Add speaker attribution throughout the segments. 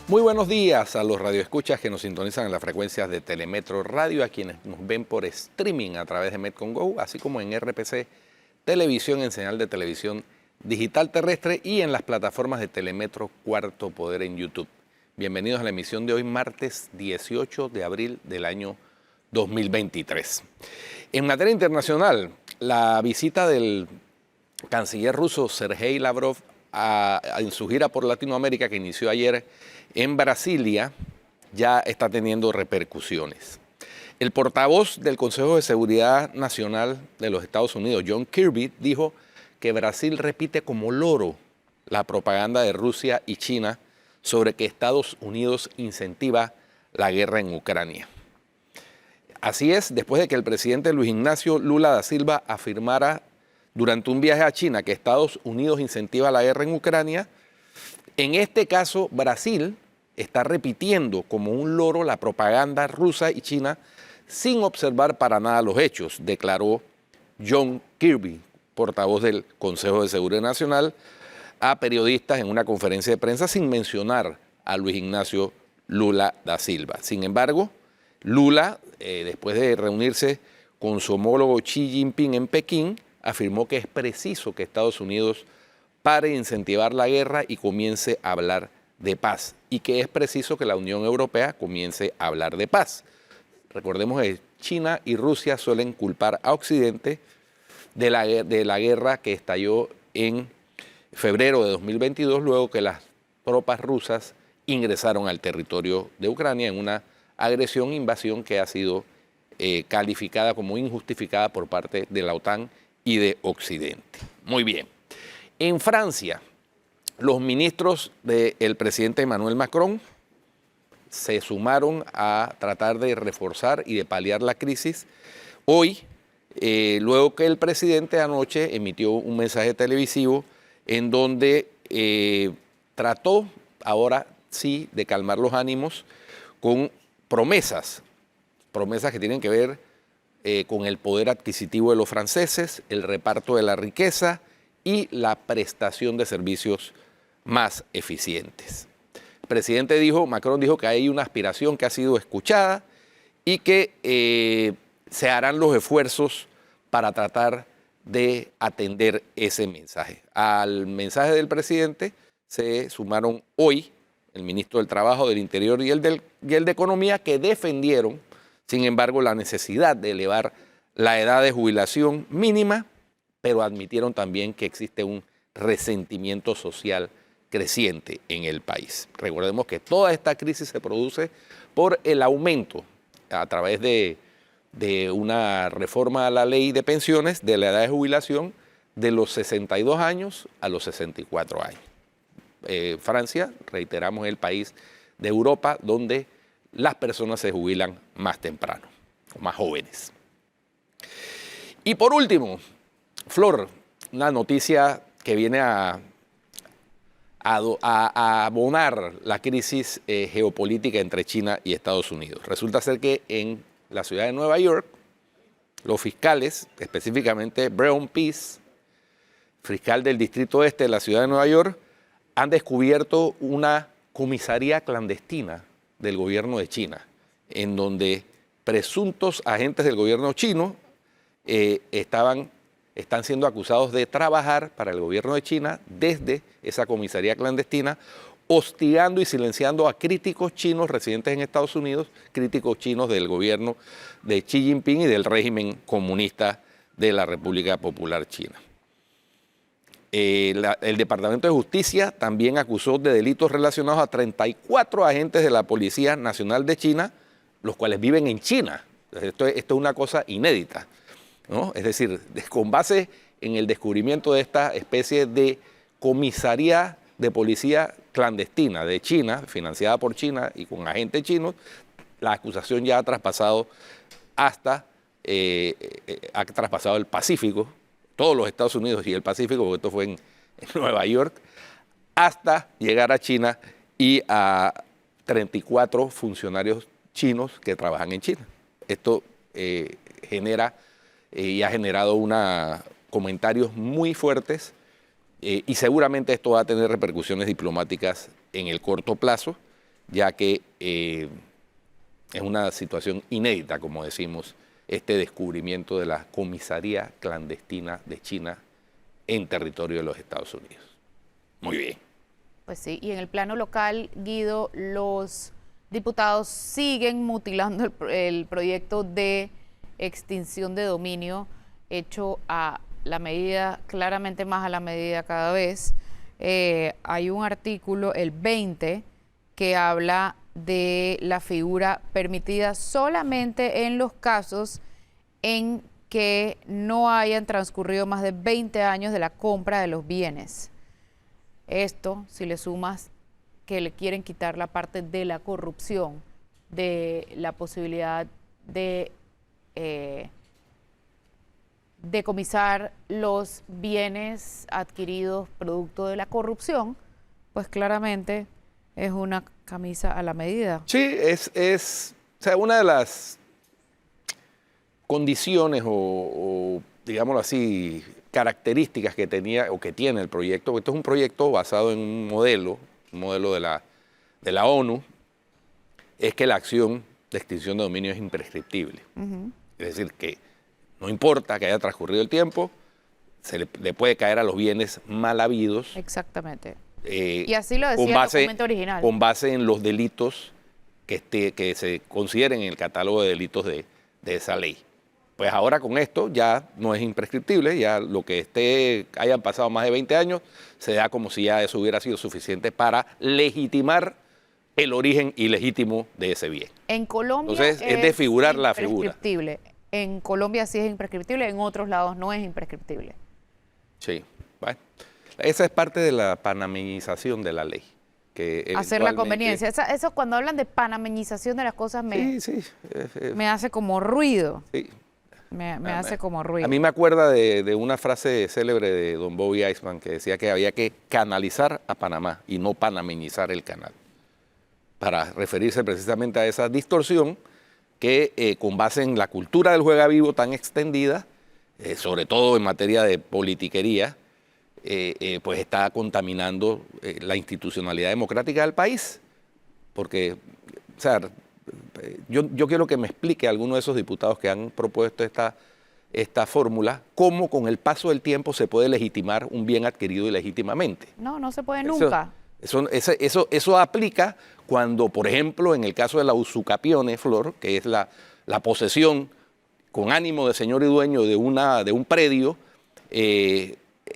Speaker 1: Muy buenos días a los radioescuchas que nos sintonizan en las frecuencias de Telemetro Radio, a quienes nos ven por streaming a través de Metcon Go, así como en RPC Televisión, en señal de televisión digital terrestre y en las plataformas de Telemetro Cuarto Poder en YouTube. Bienvenidos a la emisión de hoy, martes 18 de abril del año 2023. En materia internacional, la visita del canciller ruso Sergei Lavrov en su gira por Latinoamérica, que inició ayer en Brasilia, ya está teniendo repercusiones. El portavoz del Consejo de Seguridad Nacional de los Estados Unidos, John Kirby, dijo que Brasil repite como loro la propaganda de Rusia y China sobre que Estados Unidos incentiva la guerra en Ucrania. Así es, después de que el presidente Luis Ignacio Lula da Silva afirmara durante un viaje a China que Estados Unidos incentiva la guerra en Ucrania, en este caso Brasil está repitiendo como un loro la propaganda rusa y china sin observar para nada los hechos, declaró John Kirby, portavoz del Consejo de Seguridad Nacional, a periodistas en una conferencia de prensa sin mencionar a Luis Ignacio Lula da Silva. Sin embargo, Lula, después de reunirse con su homólogo Xi Jinping en Pekín, afirmó que es preciso que Estados Unidos pare de incentivar la guerra y comience a hablar de paz, y que es preciso que la Unión Europea comience a hablar de paz. Recordemos que China y Rusia suelen culpar a Occidente de la guerra que estalló en febrero de 2022, luego que las tropas rusas ingresaron al territorio de Ucrania en una agresión, invasión que ha sido calificada como injustificada por parte de la OTAN y de Occidente. Muy bien. En Francia, los ministros del presidente Emmanuel Macron se sumaron a tratar de reforzar y de paliar la crisis. Hoy, luego que el presidente anoche emitió un mensaje televisivo en donde trató, ahora sí, de calmar los ánimos con promesas que tienen que ver con el poder adquisitivo de los franceses, el reparto de la riqueza y la prestación de servicios más eficientes. El presidente Macron dijo que hay una aspiración que ha sido escuchada y que se harán los esfuerzos para tratar de atender ese mensaje. Al mensaje del presidente se sumaron hoy el ministro del Trabajo, del Interior y el de Economía, que defendieron, sin embargo, la necesidad de elevar la edad de jubilación mínima, pero admitieron también que existe un resentimiento social creciente en el país. Recordemos que toda esta crisis se produce por el aumento a través de una reforma a la ley de pensiones de la edad de jubilación de los 62 años a los 64 años. Francia, reiteramos, es el país de Europa donde las personas se jubilan más temprano, o más jóvenes. Y por último, Flor, una noticia que viene a abonar la crisis geopolítica entre China y Estados Unidos. Resulta ser que en la ciudad de Nueva York, los fiscales, específicamente Brown Peace, fiscal del Distrito Este de la ciudad de Nueva York, han descubierto una comisaría clandestina del gobierno de China, en donde presuntos agentes del gobierno chino están siendo acusados de trabajar para el gobierno de China desde esa comisaría clandestina, hostigando y silenciando a críticos chinos residentes en Estados Unidos, críticos chinos del gobierno de Xi Jinping y del régimen comunista de la República Popular China. El Departamento de Justicia también acusó de delitos relacionados a 34 agentes de la Policía Nacional de China, los cuales viven en China. Esto es una cosa inédita, ¿no? Es decir, con base en el descubrimiento de esta especie de comisaría de policía clandestina de China, financiada por China y con agentes chinos, la acusación ya ha traspasado el Pacífico, todos los Estados Unidos y el Pacífico, porque esto fue en Nueva York, hasta llegar a China y a 34 funcionarios chinos que trabajan en China. Esto genera y ha generado comentarios muy fuertes y seguramente esto va a tener repercusiones diplomáticas en el corto plazo ya que es una situación inédita, como decimos, este descubrimiento de la comisaría clandestina de China en territorio de los Estados Unidos. Muy bien.
Speaker 2: Pues sí, y en el plano local, Guido, los diputados siguen mutilando el proyecto de extinción de dominio hecho a la medida, claramente más a la medida cada vez. Hay un artículo, el 20, que habla de la figura permitida solamente en los casos en que no hayan transcurrido más de 20 años de la compra de los bienes. Esto, si le sumas que le quieren quitar la parte de la corrupción, de la posibilidad de decomisar los bienes adquiridos producto de la corrupción, pues claramente es una camisa a la medida.
Speaker 1: Sí, o sea, una de las condiciones o digámoslo así, características que tenía o que tiene el proyecto, porque esto es un proyecto basado en un modelo de la ONU, es que la acción de extinción de dominio es imprescriptible. Es decir, que no importa que haya transcurrido el tiempo, se le puede caer a los bienes mal habidos.
Speaker 2: Exactamente. Y así lo decía el documento original.
Speaker 1: Con base en los delitos que se consideren en el catálogo de delitos de esa ley. Pues ahora con esto ya no es imprescriptible, ya lo que hayan pasado más de 20 años, se da como si ya eso hubiera sido suficiente para legitimar el origen ilegítimo de ese bien.
Speaker 2: En Colombia
Speaker 1: entonces es desfigurar la figura.
Speaker 2: En Colombia sí es imprescriptible, en otros lados no es imprescriptible.
Speaker 1: Sí, bueno. Esa es parte de la panameñización de la ley. Que
Speaker 2: hacer la conveniencia. Eso cuando hablan de panameñización de las cosas me hace como ruido.
Speaker 1: Sí.
Speaker 2: Me hace como ruido.
Speaker 1: A mí me acuerda de una frase célebre de don Bobby Eisman que decía que había que canalizar a Panamá y no panameñizar el canal, para referirse precisamente a esa distorsión que con base en la cultura del juega vivo tan extendida, sobre todo en materia de politiquería, pues está contaminando la institucionalidad democrática del país. Porque, o sea, yo quiero que me explique alguno de esos diputados que han propuesto esta fórmula, cómo con el paso del tiempo se puede legitimar un bien adquirido ilegítimamente.
Speaker 2: No se puede nunca.
Speaker 1: Eso aplica cuando, por ejemplo, en el caso de la usucapione, Flor, que es la posesión con ánimo de señor y dueño de un predio,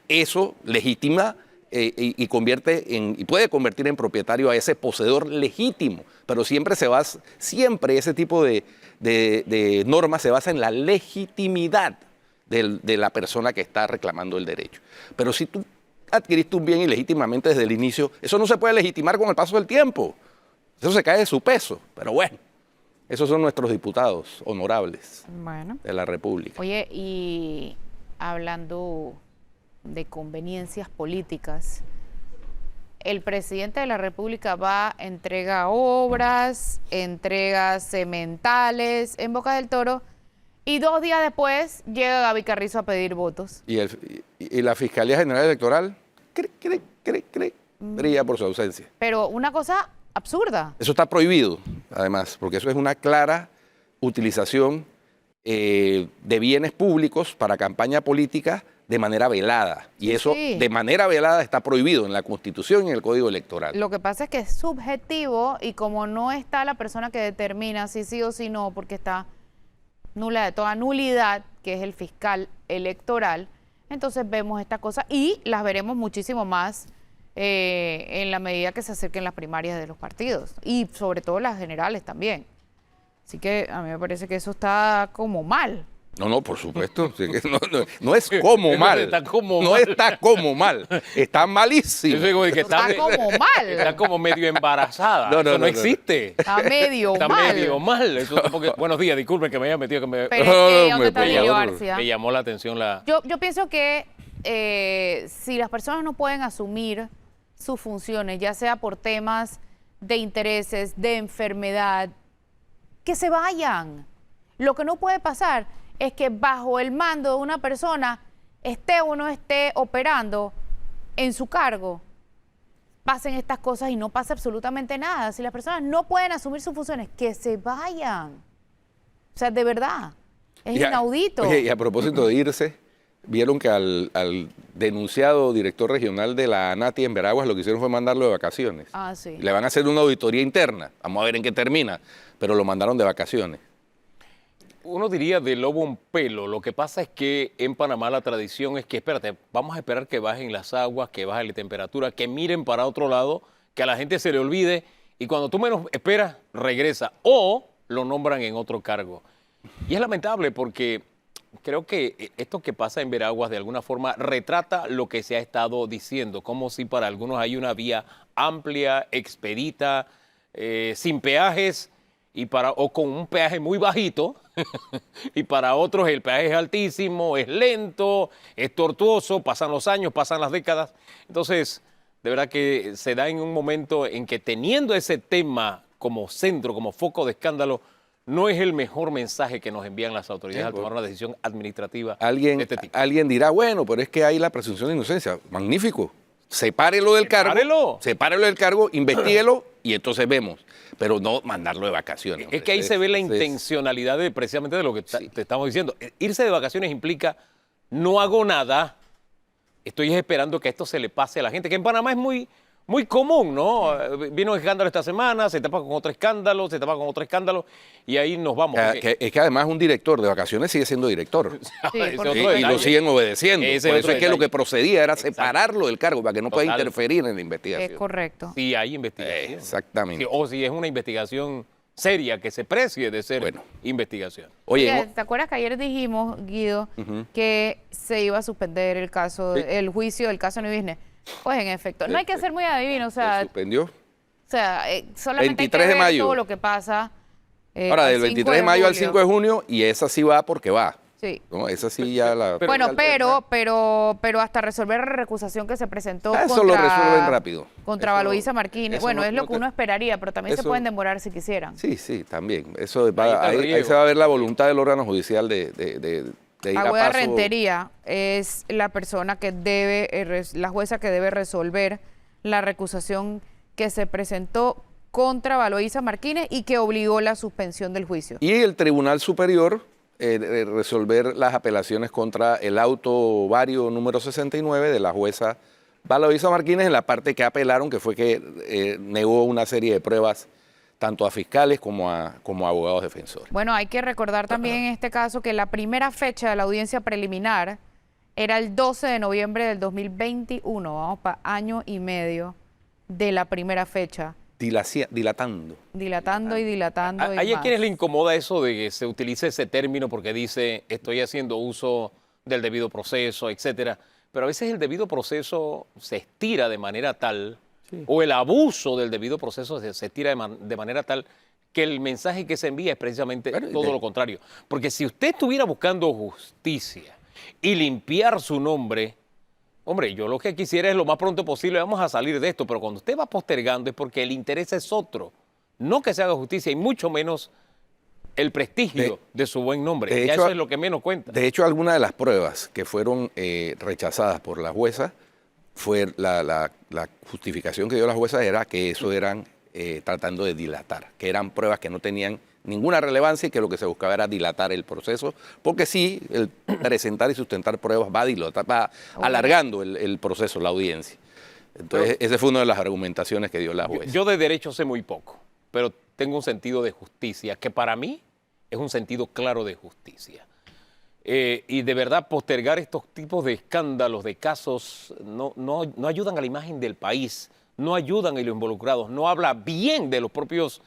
Speaker 1: eso legitima y puede convertir en propietario a ese poseedor legítimo, pero siempre ese tipo de normas se basa en la legitimidad de la persona que está reclamando el derecho. Pero si tú adquiriste un bien ilegítimamente desde el inicio, eso no se puede legitimar con el paso del tiempo. Eso se cae de su peso. Pero bueno, esos son nuestros diputados honorables de la República.
Speaker 2: Oye, y hablando de conveniencias políticas, el presidente de la República entrega obras, entrega cementales en Boca del Toro, y 2 días después llega Gaby Carrizo a pedir votos.
Speaker 1: Y la Fiscalía General Electoral brilla por su ausencia.
Speaker 2: Pero una cosa absurda.
Speaker 1: Eso está prohibido, además, porque eso es una clara utilización de bienes públicos para campaña política de manera velada. Y eso de manera velada está prohibido en la Constitución y en el Código Electoral.
Speaker 2: Lo que pasa es que es subjetivo y como no está la persona que determina si sí o si no, porque está nula de toda nulidad, que es el fiscal electoral, entonces vemos esta cosa y las veremos muchísimo más en la medida que se acerquen las primarias de los partidos y sobre todo las generales también. Así que a mí me parece que eso está como mal.
Speaker 1: No, por supuesto. No es como mal. Está como mal. Está malísimo.
Speaker 2: Está como mal.
Speaker 3: Está como medio embarazada. Eso no existe.
Speaker 2: Está medio mal.
Speaker 3: Está medio mal. Buenos días, disculpen que me haya metido.
Speaker 2: Me
Speaker 3: llamó la atención la...
Speaker 2: Yo pienso que si las personas no pueden asumir sus funciones, ya sea por temas de intereses, de enfermedad, que se vayan. Lo que no puede pasar es que bajo el mando de una persona esté o no esté operando en su cargo, pasen estas cosas y no pase absolutamente nada. Si las personas no pueden asumir sus funciones, que se vayan. O sea, de verdad, es inaudito.
Speaker 1: Oye, y a propósito de irse, vieron que al denunciado director regional de la ANATI en Veraguas lo que hicieron fue mandarlo de vacaciones.
Speaker 2: Ah, sí.
Speaker 1: Le van a hacer una auditoría interna, vamos a ver en qué termina, pero lo mandaron de vacaciones.
Speaker 3: Uno diría de lobo un pelo. Lo que pasa es que en Panamá la tradición es que, espérate, vamos a esperar que bajen las aguas, que baje la temperatura, que miren para otro lado, que a la gente se le olvide y cuando tú menos esperas, regresa o lo nombran en otro cargo. Y es lamentable porque creo que esto que pasa en Veraguas de alguna forma retrata lo que se ha estado diciendo, como si para algunos hay una vía amplia, expedita, sin peajes, o con un peaje muy bajito, y para otros el peaje es altísimo, es lento, es tortuoso, pasan los años, pasan las décadas. Entonces, de verdad que se da en un momento en que teniendo ese tema como centro, como foco de escándalo, no es el mejor mensaje que nos envían las autoridades al tomar una decisión administrativa de este tipo.
Speaker 1: Alguien dirá, bueno, pero es que hay la presunción de inocencia. Magnífico. Sepárelo del cargo, investíguelo y entonces vemos. Pero no mandarlo de vacaciones.
Speaker 3: Es que ahí se ve la intencionalidad precisamente de lo que te estamos diciendo. Irse de vacaciones implica no hago nada, estoy esperando que esto se le pase a la gente, que en Panamá es muy común, ¿no? Vino un escándalo esta semana, se tapa con otro escándalo, se tapa con otro escándalo y ahí nos vamos.
Speaker 1: Es que además un director de vacaciones sigue siendo director.
Speaker 2: Sí,
Speaker 1: y lo siguen obedeciendo. Por eso es que lo que procedía era separarlo del cargo para que no pueda interferir en la investigación.
Speaker 2: Es correcto.
Speaker 3: Si hay investigación.
Speaker 1: Exactamente.
Speaker 3: O si es una investigación seria que se precie de ser investigación.
Speaker 2: Oye, ¿te acuerdas que ayer dijimos, Guido, que se iba a suspender el caso, el juicio del caso New Business? Pues en efecto, no hay que ser muy adivino, o sea...
Speaker 1: ¿Se suspendió?
Speaker 2: O sea, solamente
Speaker 1: 23
Speaker 2: hay que
Speaker 1: de
Speaker 2: ver
Speaker 1: mayo.
Speaker 2: todo lo que pasa.
Speaker 1: Ahora, del 23 de mayo al 5 de junio, y esa sí va porque va.
Speaker 2: Sí.
Speaker 1: ¿No? Esa sí ya la...
Speaker 2: Pero hasta resolver la recusación que se presentó
Speaker 1: eso lo resuelven rápido.
Speaker 2: Contra Valoisa Martínez. Bueno, es lo que uno esperaría, pero también se pueden demorar si quisieran.
Speaker 1: Sí, también. Eso ahí se va a ver la voluntad del órgano judicial de ir a
Speaker 2: Agüeda
Speaker 1: paso.
Speaker 2: Rentería es la persona que debe, la jueza que debe resolver la recusación que se presentó contra Valoisa Martínez y que obligó la suspensión del juicio.
Speaker 1: Y el Tribunal Superior resolver las apelaciones contra el auto vario número 69 de la jueza Valoisa Martínez en la parte que apelaron, que fue que negó una serie de pruebas tanto a fiscales como a abogados defensores.
Speaker 2: Bueno, hay que recordar también en este caso que la primera fecha de la audiencia preliminar era el 12 de noviembre del 2021, vamos para año y medio de la primera fecha.
Speaker 1: Dilatando.
Speaker 2: Dilatando y dilatando.
Speaker 3: ¿Hay a quienes le incomoda eso de que se utilice ese término porque dice estoy haciendo uso del debido proceso, etcétera? Pero a veces el debido proceso se estira de manera tal, o el abuso del debido proceso se estira de manera tal que el mensaje que se envía es precisamente todo lo contrario. Porque si usted estuviera buscando justicia y limpiar su nombre, hombre, yo lo que quisiera es lo más pronto posible, vamos a salir de esto, pero cuando usted va postergando es porque el interés es otro, no que se haga justicia y mucho menos el prestigio de su buen nombre. Ya eso es lo que menos cuenta.
Speaker 1: De hecho, algunas de las pruebas que fueron rechazadas por la jueza, fue la justificación que dio la jueza era que eso eran tratando de dilatar, que eran pruebas que no tenían ninguna relevancia y que lo que se buscaba era dilatar el proceso, porque sí, el presentar y sustentar pruebas va alargando el proceso, la audiencia. Entonces, esa fue una de las argumentaciones que dio la jueza.
Speaker 3: Yo de derecho sé muy poco, pero tengo un sentido de justicia, que para mí es un sentido claro de justicia. Y de verdad postergar estos tipos de escándalos, de casos, no ayudan a la imagen del país, no ayudan a los involucrados, no habla bien de los propios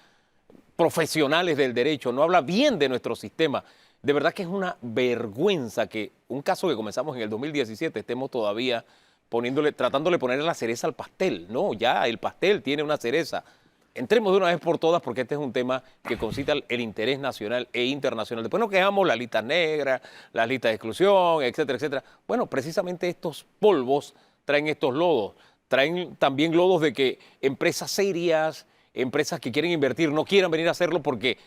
Speaker 3: profesionales del derecho, no habla bien de nuestro sistema. De verdad que es una vergüenza que un caso que comenzamos en el 2017 estemos todavía tratándole de poner la cereza al pastel. No, ya el pastel tiene una cereza. Entremos de una vez por todas porque este es un tema que concita el interés nacional e internacional. Después nos quejamos las listas negras, las listas de exclusión, etcétera, etcétera. Bueno, precisamente estos polvos traen estos lodos. Traen también lodos de que empresas serias, empresas que quieren invertir, no quieran venir a hacerlo porque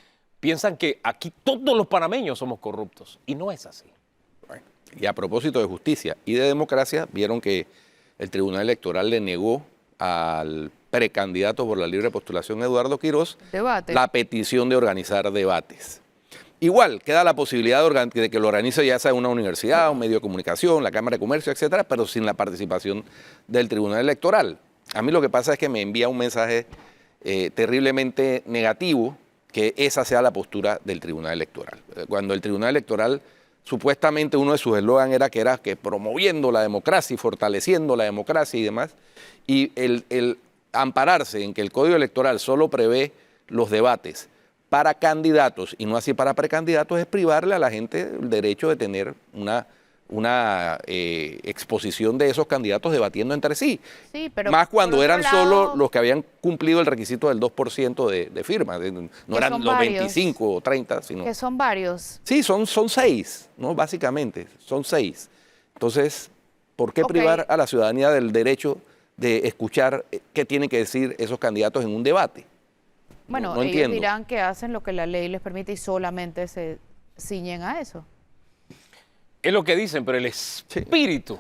Speaker 3: piensan que aquí todos los panameños somos corruptos. Y no es así.
Speaker 1: Y a propósito de justicia y de democracia, vieron que el Tribunal Electoral le negó al precandidato por la libre postulación Eduardo Quirós
Speaker 2: Debate.
Speaker 1: la petición de organizar debates. Igual, queda la posibilidad de que lo organice ya sea una universidad, un medio de comunicación, la Cámara de Comercio, etcétera, pero sin la participación del Tribunal Electoral. A mí lo que pasa es que me envía un mensaje terriblemente negativo que esa sea la postura del Tribunal Electoral. Cuando el Tribunal Electoral, supuestamente uno de sus eslogan era que promoviendo la democracia y fortaleciendo la democracia y demás, y el ampararse en que el Código Electoral solo prevé los debates para candidatos y no así para precandidatos es privarle a la gente el derecho de tener una exposición de esos candidatos debatiendo entre sí.
Speaker 2: Sí, pero
Speaker 1: más cuando
Speaker 2: por otro
Speaker 1: eran
Speaker 2: lado,
Speaker 1: solo los que habían cumplido el requisito del 2% de firmas. No eran
Speaker 2: son
Speaker 1: los
Speaker 2: varios.
Speaker 1: 25 o 30, sino...
Speaker 2: que son varios.
Speaker 1: Sí, son 6, ¿no? Básicamente, son 6. Entonces, ¿por qué
Speaker 2: Ok.
Speaker 1: privar a la ciudadanía del derecho de escuchar qué tienen que decir esos candidatos en un debate?
Speaker 2: Bueno,
Speaker 1: no
Speaker 2: ellos
Speaker 1: entiendo.
Speaker 2: dirán que hacen lo que la ley les permite y solamente se ciñen a eso.
Speaker 3: Es lo que dicen, pero el espíritu,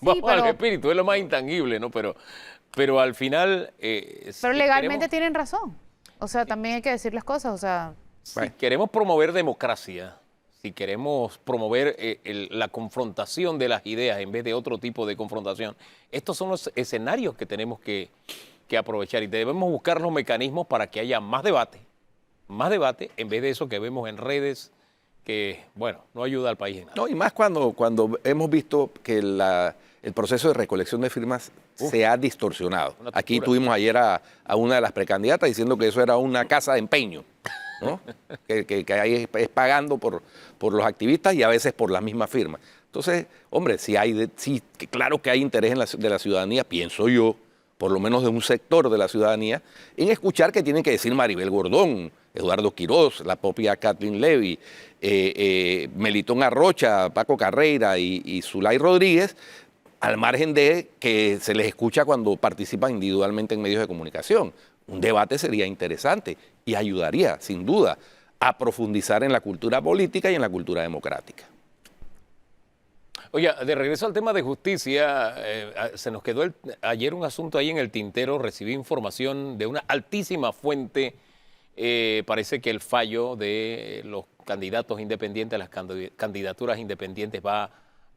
Speaker 3: vamos al
Speaker 2: pero-
Speaker 3: espíritu, es lo más intangible, ¿no? Pero al final...
Speaker 2: Pero legalmente tienen razón. O sea, también hay que decir las cosas. O sea,
Speaker 3: Si queremos promover democracia, si queremos promover la confrontación de las ideas en vez de otro tipo de confrontación, estos son los escenarios que tenemos que aprovechar y debemos buscar los mecanismos para que haya más debate en vez de eso que vemos en redes que, bueno, no ayuda al país en nada.
Speaker 1: No, y más cuando hemos visto que el proceso de recolección de firmas se ha distorsionado.
Speaker 3: Una
Speaker 1: Aquí
Speaker 3: tortura.
Speaker 1: tuvimos ayer a una de las precandidatas diciendo que eso era una casa de empeño, ¿no? que ahí es pagando por los activistas y a veces por las mismas firmas. Entonces, hombre, claro que hay interés de la ciudadanía, pienso yo, por lo menos de un sector de la ciudadanía, en escuchar qué tienen que decir Maribel Gordón, Eduardo Quirós, la propia Kathleen Levy, Melitón Arrocha, Paco Carreira y Zulay Rodríguez, al margen de que se les escucha cuando participan individualmente en medios de comunicación. Un debate sería interesante y ayudaría, sin duda, a profundizar en la cultura política y en la cultura democrática.
Speaker 3: Oye, de regreso al tema de justicia, se nos quedó ayer un asunto ahí en el tintero, recibí información de una altísima fuente, parece que el fallo de los candidatos independientes, las candidaturas independientes va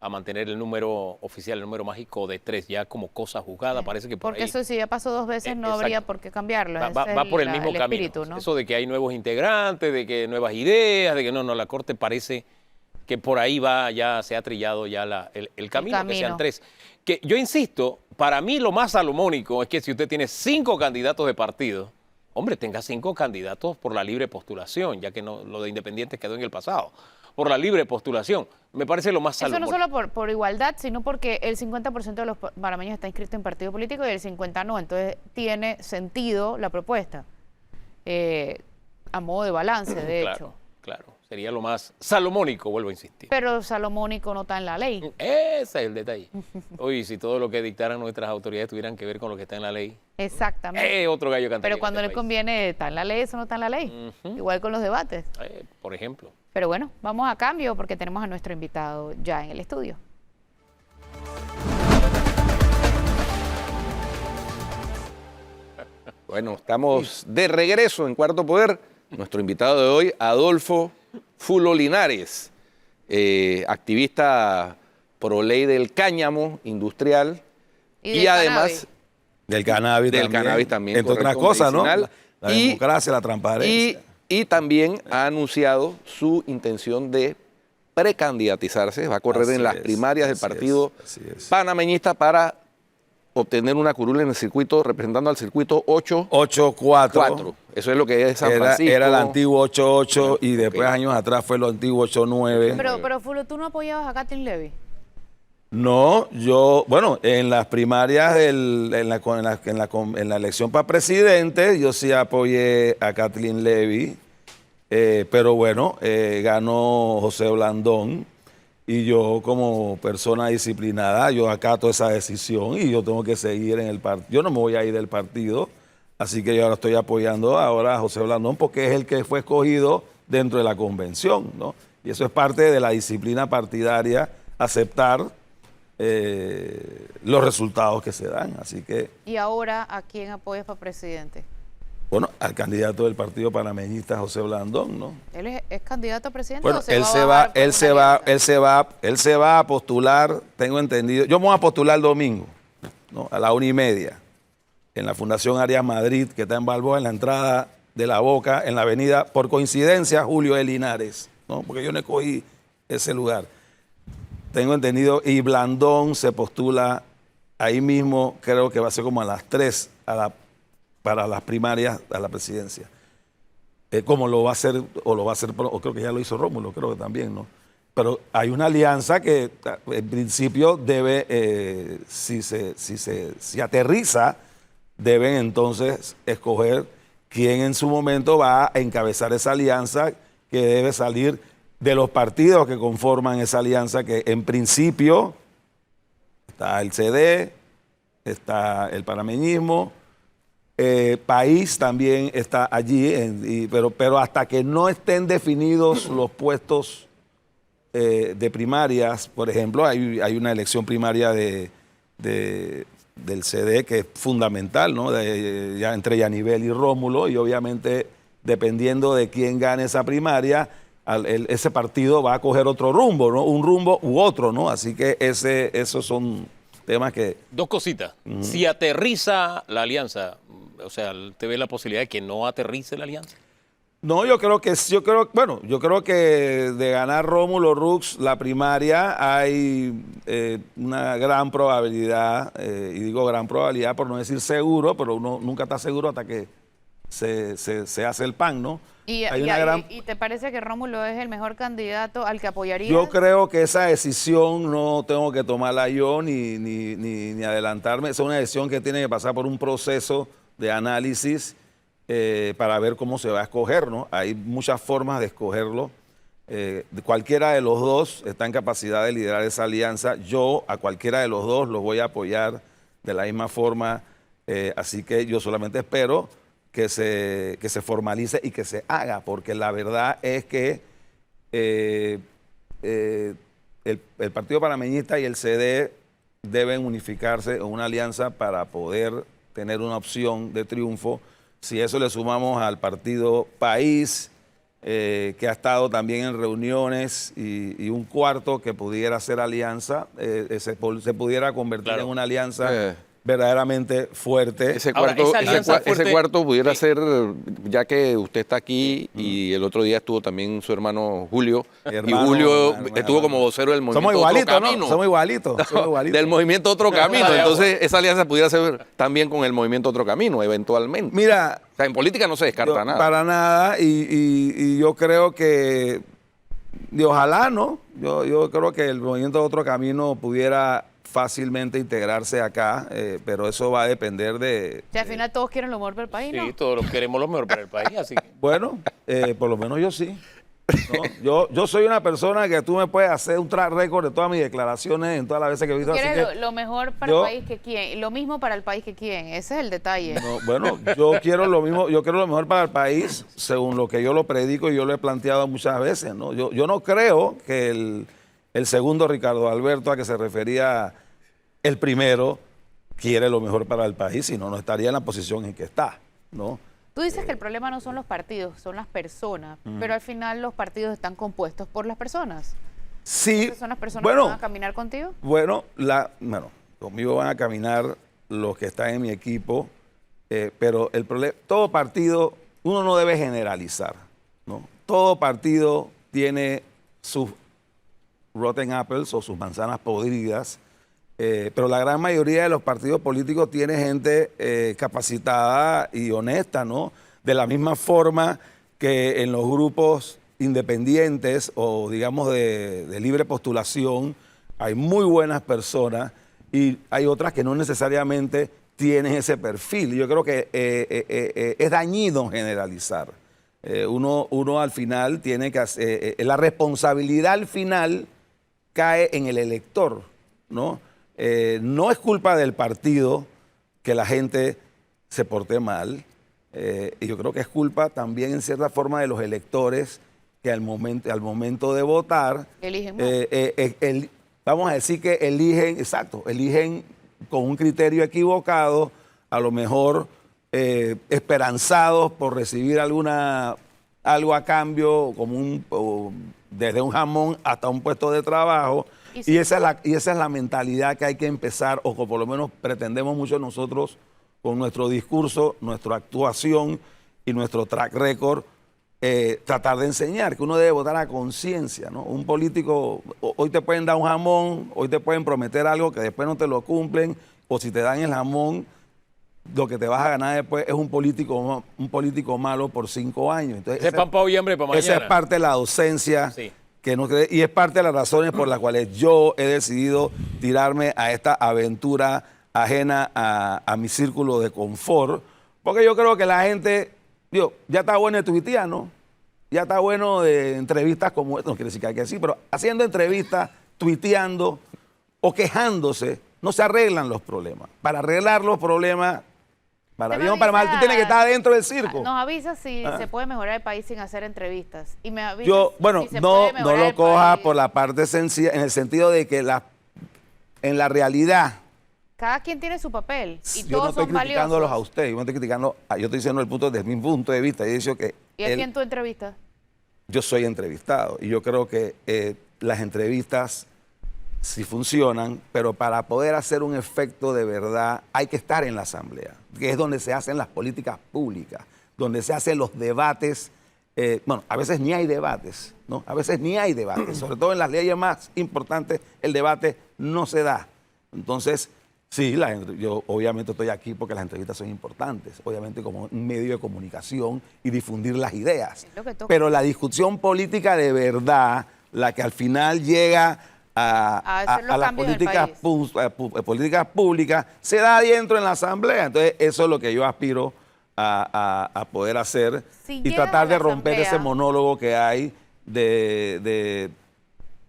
Speaker 3: a mantener el número oficial, el número mágico de 3, ya como cosa juzgada, parece que por
Speaker 2: porque
Speaker 3: ahí...
Speaker 2: eso si ya pasó 2 veces no habría
Speaker 3: exacto.
Speaker 2: por qué cambiarlo.
Speaker 3: Va,
Speaker 2: Ese
Speaker 3: va-
Speaker 2: es
Speaker 3: va por el mismo camino.
Speaker 2: espíritu, ¿no?
Speaker 3: Eso de que hay nuevos integrantes, de que nuevas ideas, de que no, la Corte parece que por ahí va, ya se ha trillado ya el camino, que sean 3. Que yo insisto, para mí lo más salomónico es que si usted tiene 5 candidatos de partido, hombre, tenga 5 candidatos por la libre postulación, ya que no, lo de independientes quedó en el pasado. Por la libre postulación, me parece lo más
Speaker 2: Eso
Speaker 3: salomónico.
Speaker 2: no solo por igualdad, sino porque el 50% de los panameños está inscrito en partido político y el 50% no. Entonces tiene sentido la propuesta. A modo de balance, de hecho.
Speaker 3: Claro, sería lo más salomónico, vuelvo a insistir.
Speaker 2: Pero salomónico no está en la ley.
Speaker 3: Ese es el detalle. Oye, si todo lo que dictaran nuestras autoridades tuvieran que ver con lo que está en la ley,
Speaker 2: Exactamente.
Speaker 3: otro gallo cantaría.
Speaker 2: Pero cuando les conviene, está en la ley, eso no está en la ley. Igual con los debates.
Speaker 3: Por ejemplo.
Speaker 2: Pero bueno, vamos a cambio porque tenemos a nuestro invitado ya en el estudio.
Speaker 1: Bueno, estamos de regreso en Cuarto Poder. Nuestro invitado de hoy, Adolfo Fulo Linares, activista pro ley del cáñamo industrial
Speaker 2: Y
Speaker 1: y,
Speaker 2: del
Speaker 1: además
Speaker 2: cannabis.
Speaker 4: Del cannabis
Speaker 1: del
Speaker 4: también.
Speaker 1: cannabis también,
Speaker 4: Entre otras
Speaker 1: correcto,
Speaker 4: cosas, ¿no?
Speaker 1: medicinal.
Speaker 4: La
Speaker 1: Y-
Speaker 4: democracia, la transparencia.
Speaker 1: y también ha anunciado su intención de precandidatizarse, va a correr
Speaker 4: Así
Speaker 1: en las
Speaker 4: es,
Speaker 1: primarias del
Speaker 4: así es,
Speaker 1: partido
Speaker 4: así es.
Speaker 1: panameñista para obtener una curul en el circuito, representando al circuito 8-4.
Speaker 4: 8-4.
Speaker 1: Eso es lo que es San
Speaker 4: Era,
Speaker 1: Francisco.
Speaker 4: era el antiguo 8-8 y después
Speaker 1: Ok.
Speaker 4: años atrás fue lo antiguo 8-9.
Speaker 2: Pero Fulo, ¿tú no apoyabas a Kathleen Levy?
Speaker 4: No, yo, bueno, en las primarias, en la elección para presidente, yo sí apoyé a Kathleen Levy, pero bueno, ganó José Blandón y yo como persona disciplinada, yo acato esa decisión y yo tengo que seguir en el partido. Yo no me voy a ir del partido, así que yo ahora estoy apoyando ahora a José Blandón porque es el que fue escogido dentro de la convención, ¿no? Y eso es parte de la disciplina partidaria, aceptar los resultados que se dan. Así que,
Speaker 2: ¿Y ahora a quién apoyas para presidente?
Speaker 4: bueno, al candidato del Partido Panameñista, José Blandón, ¿no?
Speaker 2: ¿Él es candidato a presidente
Speaker 4: Bueno,
Speaker 2: o se
Speaker 4: él
Speaker 2: va
Speaker 4: se
Speaker 2: a
Speaker 4: va,
Speaker 2: bajar por
Speaker 4: él
Speaker 2: una
Speaker 4: se va,
Speaker 2: alianza?
Speaker 4: él se va a postular, tengo entendido. Yo me voy a postular el domingo, ¿no? A la 1:30, en la Fundación Arias Madrid, que está en Balboa, en la entrada de La Boca, en la avenida, por coincidencia, Julio de Linares, ¿no? Porque yo no escogí ese lugar. Tengo entendido, y Blandón se postula ahí mismo, creo que va a ser como a las 3 para las primarias a la presidencia. Como lo va a hacer, o creo que ya lo hizo Rómulo, creo que también, ¿no? Pero hay una alianza que en principio debe, si aterriza, deben entonces escoger quién en su momento va a encabezar esa alianza, que debe salir de los partidos que conforman esa alianza, que en principio está el CD, está el panameñismo, País también está allí, pero hasta que no estén definidos los puestos de primarias, por ejemplo, hay una elección primaria del CD que es fundamental, ¿no? Ya entre Yanivel y Rómulo, y obviamente dependiendo de quién gane esa primaria, ese partido va a coger otro rumbo, ¿no? Un rumbo u otro, ¿no? Así que esos son temas que...
Speaker 3: Dos cositas. Si aterriza la alianza, o sea, ¿te ve la posibilidad de que no aterrice la alianza?
Speaker 4: No, yo creo que de ganar Rómulo Rux la primaria hay una gran probabilidad, y digo gran probabilidad por no decir seguro, pero uno nunca está seguro hasta que se hace el pan, ¿no?
Speaker 2: ¿Y te parece que Rómulo es el mejor candidato al que apoyarías?
Speaker 4: Yo creo que esa decisión no tengo que tomarla yo ni adelantarme. Es una decisión que tiene que pasar por un proceso de análisis para ver cómo se va a escoger, ¿no? Hay muchas formas de escogerlo. Cualquiera de los dos está en capacidad de liderar esa alianza. Yo a cualquiera de los dos los voy a apoyar de la misma forma. Así que yo solamente espero que se formalice y que se haga, porque la verdad es que el Partido Panameñista y el CD deben unificarse en una alianza para poder tener una opción de triunfo. Si eso le sumamos al Partido País, que ha estado también en reuniones, y un cuarto que pudiera hacer alianza, se pudiera convertir en una alianza verdaderamente fuerte.
Speaker 1: Ese
Speaker 3: Ahora,
Speaker 1: cuarto,
Speaker 3: esa alianza
Speaker 1: ese
Speaker 3: fuerte-
Speaker 1: cuarto pudiera ser, ya que usted está aquí y el otro día estuvo también su hermano Julio, y
Speaker 4: Hermano,
Speaker 1: Julio
Speaker 4: hermano,
Speaker 1: estuvo
Speaker 4: hermano.
Speaker 1: como vocero del movimiento
Speaker 4: Somos
Speaker 1: Otro
Speaker 4: igualitos,
Speaker 1: Camino.
Speaker 4: ¿no? Somos igualitos.
Speaker 1: Del movimiento Otro Camino.
Speaker 3: Vaya,
Speaker 1: Entonces, esa alianza pudiera ser también con el movimiento Otro Camino, eventualmente.
Speaker 4: Mira,
Speaker 1: O sea, en política no se descarta nada.
Speaker 4: para nada, y yo creo que, y ojalá, ¿no? Yo creo que el movimiento Otro Camino pudiera fácilmente integrarse acá, pero eso va a depender de...
Speaker 2: O sea, al final todos quieren lo mejor para el país, ¿no?
Speaker 3: Sí, todos queremos lo mejor para el país, así que...
Speaker 4: Bueno, por lo menos yo sí. ¿no? Yo soy una persona que tú me puedes hacer un track record de todas mis declaraciones en todas las veces que he visto.
Speaker 2: ¿Tú
Speaker 4: Así
Speaker 2: quieres
Speaker 4: que
Speaker 2: lo mejor para el país que quién? Lo mismo para el país que quién. Ese es el detalle.
Speaker 4: no, bueno, yo quiero lo mismo, yo quiero lo mejor para el país, según lo que yo lo predico y yo lo he planteado muchas veces, ¿no? Yo no creo que el segundo Ricardo Alberto, a que se refería el primero, quiere lo mejor para el país, si no, no estaría en la posición en que está, ¿no?
Speaker 2: Tú dices que el problema no son los partidos, son las personas, pero al final los partidos están compuestos por las personas.
Speaker 4: Sí,
Speaker 2: ¿Esas son las personas que
Speaker 4: bueno,
Speaker 2: van a caminar contigo?
Speaker 4: bueno, conmigo van a caminar los que están en mi equipo, pero el problema, todo partido, uno no debe generalizar, ¿no? Todo partido tiene sus rotten apples o sus manzanas podridas, pero la gran mayoría de los partidos políticos tiene gente capacitada y honesta, ¿no? De la misma forma que en los grupos independientes o digamos de libre postulación hay muy buenas personas y hay otras que no necesariamente tienen ese perfil. Yo creo que es dañino generalizar. Uno al final tiene que hacer, la responsabilidad al final cae en el elector, ¿no? No es culpa del partido que la gente se porte mal, y yo creo que es culpa también en cierta forma de los electores que al momento de votar
Speaker 2: Eligen mal.
Speaker 4: vamos a decir que eligen con un criterio equivocado, a lo mejor esperanzados por recibir algo a cambio, como desde un jamón hasta un puesto de trabajo. Y esa es la mentalidad que hay que empezar, o que por lo menos pretendemos mucho nosotros con nuestro discurso, nuestra actuación y nuestro track record, tratar de enseñar que uno debe votar a conciencia, ¿no? Un político, hoy te pueden dar un jamón, hoy te pueden prometer algo que después no te lo cumplen, o si te dan el jamón, lo que te vas a ganar después es un político malo por 5 años. Entonces,
Speaker 3: Ese pan para hoy y hambre para mañana.
Speaker 4: esa es parte de la docencia,
Speaker 3: Sí.
Speaker 4: y es parte de las razones por las cuales yo he decidido tirarme a esta aventura ajena a mi círculo de confort, porque yo creo que la gente, ya está bueno de tuitear, ¿no? Ya está bueno de entrevistas como esta, no quiere decir que hay que decir, pero haciendo entrevistas, tuiteando o quejándose, no se arreglan los problemas. Para arreglar los problemas, para bien o para mal, tú tienes que estar dentro del circo.
Speaker 2: Nos avisa si se puede mejorar el país sin hacer entrevistas. Y me avisa
Speaker 4: Bueno,
Speaker 2: si se
Speaker 4: no
Speaker 2: puede mejorar
Speaker 4: lo
Speaker 2: el
Speaker 4: coja
Speaker 2: país.
Speaker 4: por la parte sencilla, en el sentido de que en la realidad,
Speaker 2: Cada quien tiene su papel y
Speaker 4: yo no
Speaker 2: todos
Speaker 4: estoy
Speaker 2: son
Speaker 4: criticándolos a
Speaker 2: valiosos.
Speaker 4: ustedes, yo no estoy criticando, yo estoy diciendo desde mi punto de vista. Yo he dicho que
Speaker 2: ¿Y a quién tú entrevistas?
Speaker 4: yo soy entrevistado y yo creo que las entrevistas sí funcionan, pero para poder hacer un efecto de verdad hay que estar en la asamblea, que es donde se hacen las políticas públicas, donde se hacen los debates. Bueno, a veces ni hay debates, ¿no? A veces ni hay debates, sobre todo en las leyes más importantes, el debate no se da. Entonces, sí, yo obviamente estoy aquí porque las entrevistas son importantes, obviamente como un medio de comunicación y difundir las ideas.
Speaker 2: Es lo que toca.
Speaker 4: Pero la discusión política de verdad, la que al final llega
Speaker 2: A hacer los
Speaker 4: las
Speaker 2: cambios en el
Speaker 4: políticas públicas, se da dentro en la asamblea. Entonces, eso es lo que yo aspiro a poder hacer
Speaker 2: Si
Speaker 4: y
Speaker 2: llegas
Speaker 4: tratar
Speaker 2: a la
Speaker 4: de romper
Speaker 2: asamblea-
Speaker 4: ese monólogo que hay de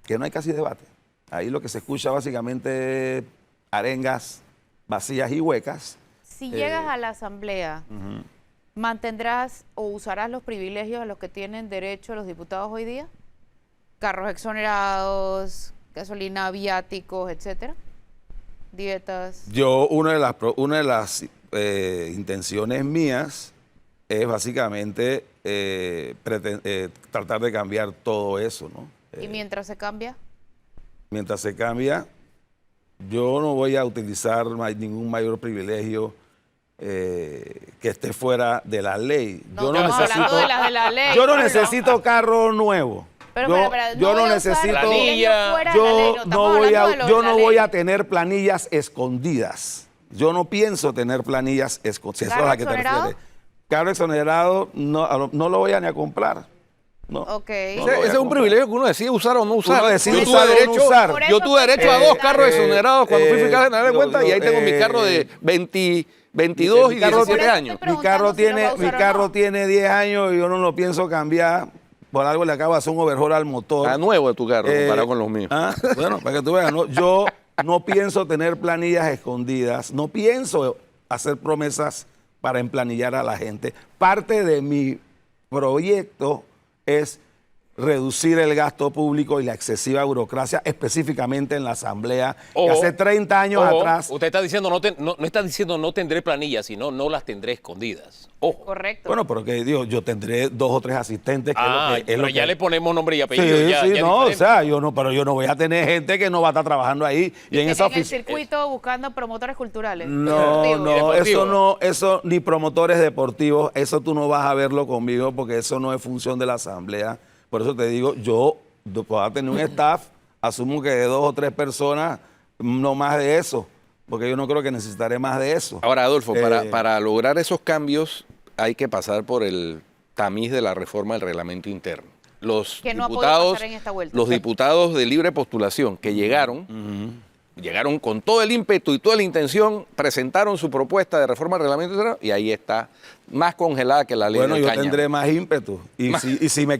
Speaker 4: que no hay casi debate. Ahí lo que se escucha básicamente es arengas vacías y huecas.
Speaker 2: Si llegas a la asamblea, ¿mantendrás o usarás los privilegios a los que tienen derecho los diputados hoy día? Carros exonerados, gasolina, viáticos, etcétera, dietas.
Speaker 4: Yo, una de las intenciones mías es básicamente tratar de cambiar todo eso, ¿no?
Speaker 2: ¿Y mientras se cambia?
Speaker 4: Mientras se cambia, yo no voy a utilizar ningún mayor privilegio que esté fuera de la ley.
Speaker 2: No,
Speaker 4: Yo no
Speaker 2: estamos hablando de las de la ley.
Speaker 4: yo no
Speaker 2: Pablo.
Speaker 4: necesito carro nuevo.
Speaker 2: Pero,
Speaker 4: yo,
Speaker 2: espera,
Speaker 4: yo no
Speaker 2: voy a usar
Speaker 4: necesito,
Speaker 2: privilegios fuera de la ley,
Speaker 4: yo
Speaker 2: estamos
Speaker 4: no voy
Speaker 2: hablando de lo de
Speaker 4: yo
Speaker 2: la
Speaker 4: no voy
Speaker 2: ley.
Speaker 4: a tener planillas escondidas. Yo no pienso tener planillas escondidas. Eso es a la que te
Speaker 2: ¿Carro
Speaker 4: refieres. Carro exonerado no lo voy a ni a comprar. No.
Speaker 2: Ok.
Speaker 4: No lo voy
Speaker 1: Ese
Speaker 4: a
Speaker 1: es un
Speaker 4: comprar.
Speaker 1: privilegio que uno decide usar o no usar.
Speaker 4: Uno decide
Speaker 1: Yo tuve
Speaker 4: usar o no
Speaker 1: derecho,
Speaker 4: usar.
Speaker 2: Por
Speaker 1: yo
Speaker 2: eso
Speaker 1: tuve
Speaker 2: te
Speaker 1: derecho a
Speaker 2: estoy
Speaker 1: 2 carros
Speaker 2: preguntando.
Speaker 1: exonerados cuando fui fiscal general de
Speaker 4: yo-
Speaker 1: cuentas y ahí tengo mi
Speaker 4: yo,
Speaker 1: carro de 22 y
Speaker 4: mi carro
Speaker 1: 17
Speaker 2: tiene-
Speaker 1: años.
Speaker 2: Estoy
Speaker 4: Mi carro
Speaker 2: preguntando si lo va a
Speaker 4: tiene, mi
Speaker 2: usar o
Speaker 4: carro
Speaker 2: no.
Speaker 4: tiene 10 años y yo no lo pienso cambiar. Por algo le acabo de hacer un overhaul al motor.
Speaker 1: A nuevo de tu carro comparado con los míos.
Speaker 4: Bueno, para que tú veas, yo no pienso tener planillas escondidas, no pienso hacer promesas para emplanillar a la gente. Parte de mi proyecto es reducir el gasto público y la excesiva burocracia, específicamente en la Asamblea, que
Speaker 3: Ojo,
Speaker 4: hace 30 años
Speaker 3: ojo,
Speaker 4: atrás.
Speaker 3: Usted está diciendo, no está diciendo no tendré planillas, sino no las tendré escondidas. Ojo.
Speaker 2: Correcto.
Speaker 4: Bueno, pero que Dios, yo tendré 2 o 3 asistentes. Que
Speaker 3: Ah,
Speaker 4: es lo que, es
Speaker 3: pero
Speaker 4: lo
Speaker 3: ya
Speaker 4: que-
Speaker 3: le ponemos nombre y
Speaker 4: Sí,
Speaker 3: apellido. ya
Speaker 4: sí, no, o
Speaker 3: diferente.
Speaker 4: sea, pero yo no voy a tener gente que no va a estar trabajando ahí y en esa
Speaker 2: en el
Speaker 4: oficina.
Speaker 2: circuito buscando promotores culturales.
Speaker 4: No,
Speaker 2: deportivos.
Speaker 4: no,
Speaker 3: Deportivo.
Speaker 4: eso ni promotores deportivos, eso tú no vas a verlo conmigo porque eso no es función de la asamblea. Por eso te digo, yo puedo tener un staff, asumo que de 2 o 3 personas, no más de eso, porque yo no creo que necesitaré más de eso.
Speaker 1: Ahora, Adolfo,
Speaker 4: Eh,
Speaker 1: para lograr esos cambios hay que pasar por el tamiz de la reforma del reglamento interno. Los
Speaker 2: Que no ha podido
Speaker 1: diputados,
Speaker 2: pasar en esta vuelta.
Speaker 1: los diputados de libre postulación que llegaron con todo el ímpetu y toda la intención, presentaron su propuesta de reforma del reglamento interno y ahí está, más congelada que la ley
Speaker 4: Bueno,
Speaker 1: del
Speaker 4: yo
Speaker 1: cáñamo.
Speaker 4: tendré más ímpetu. Y si me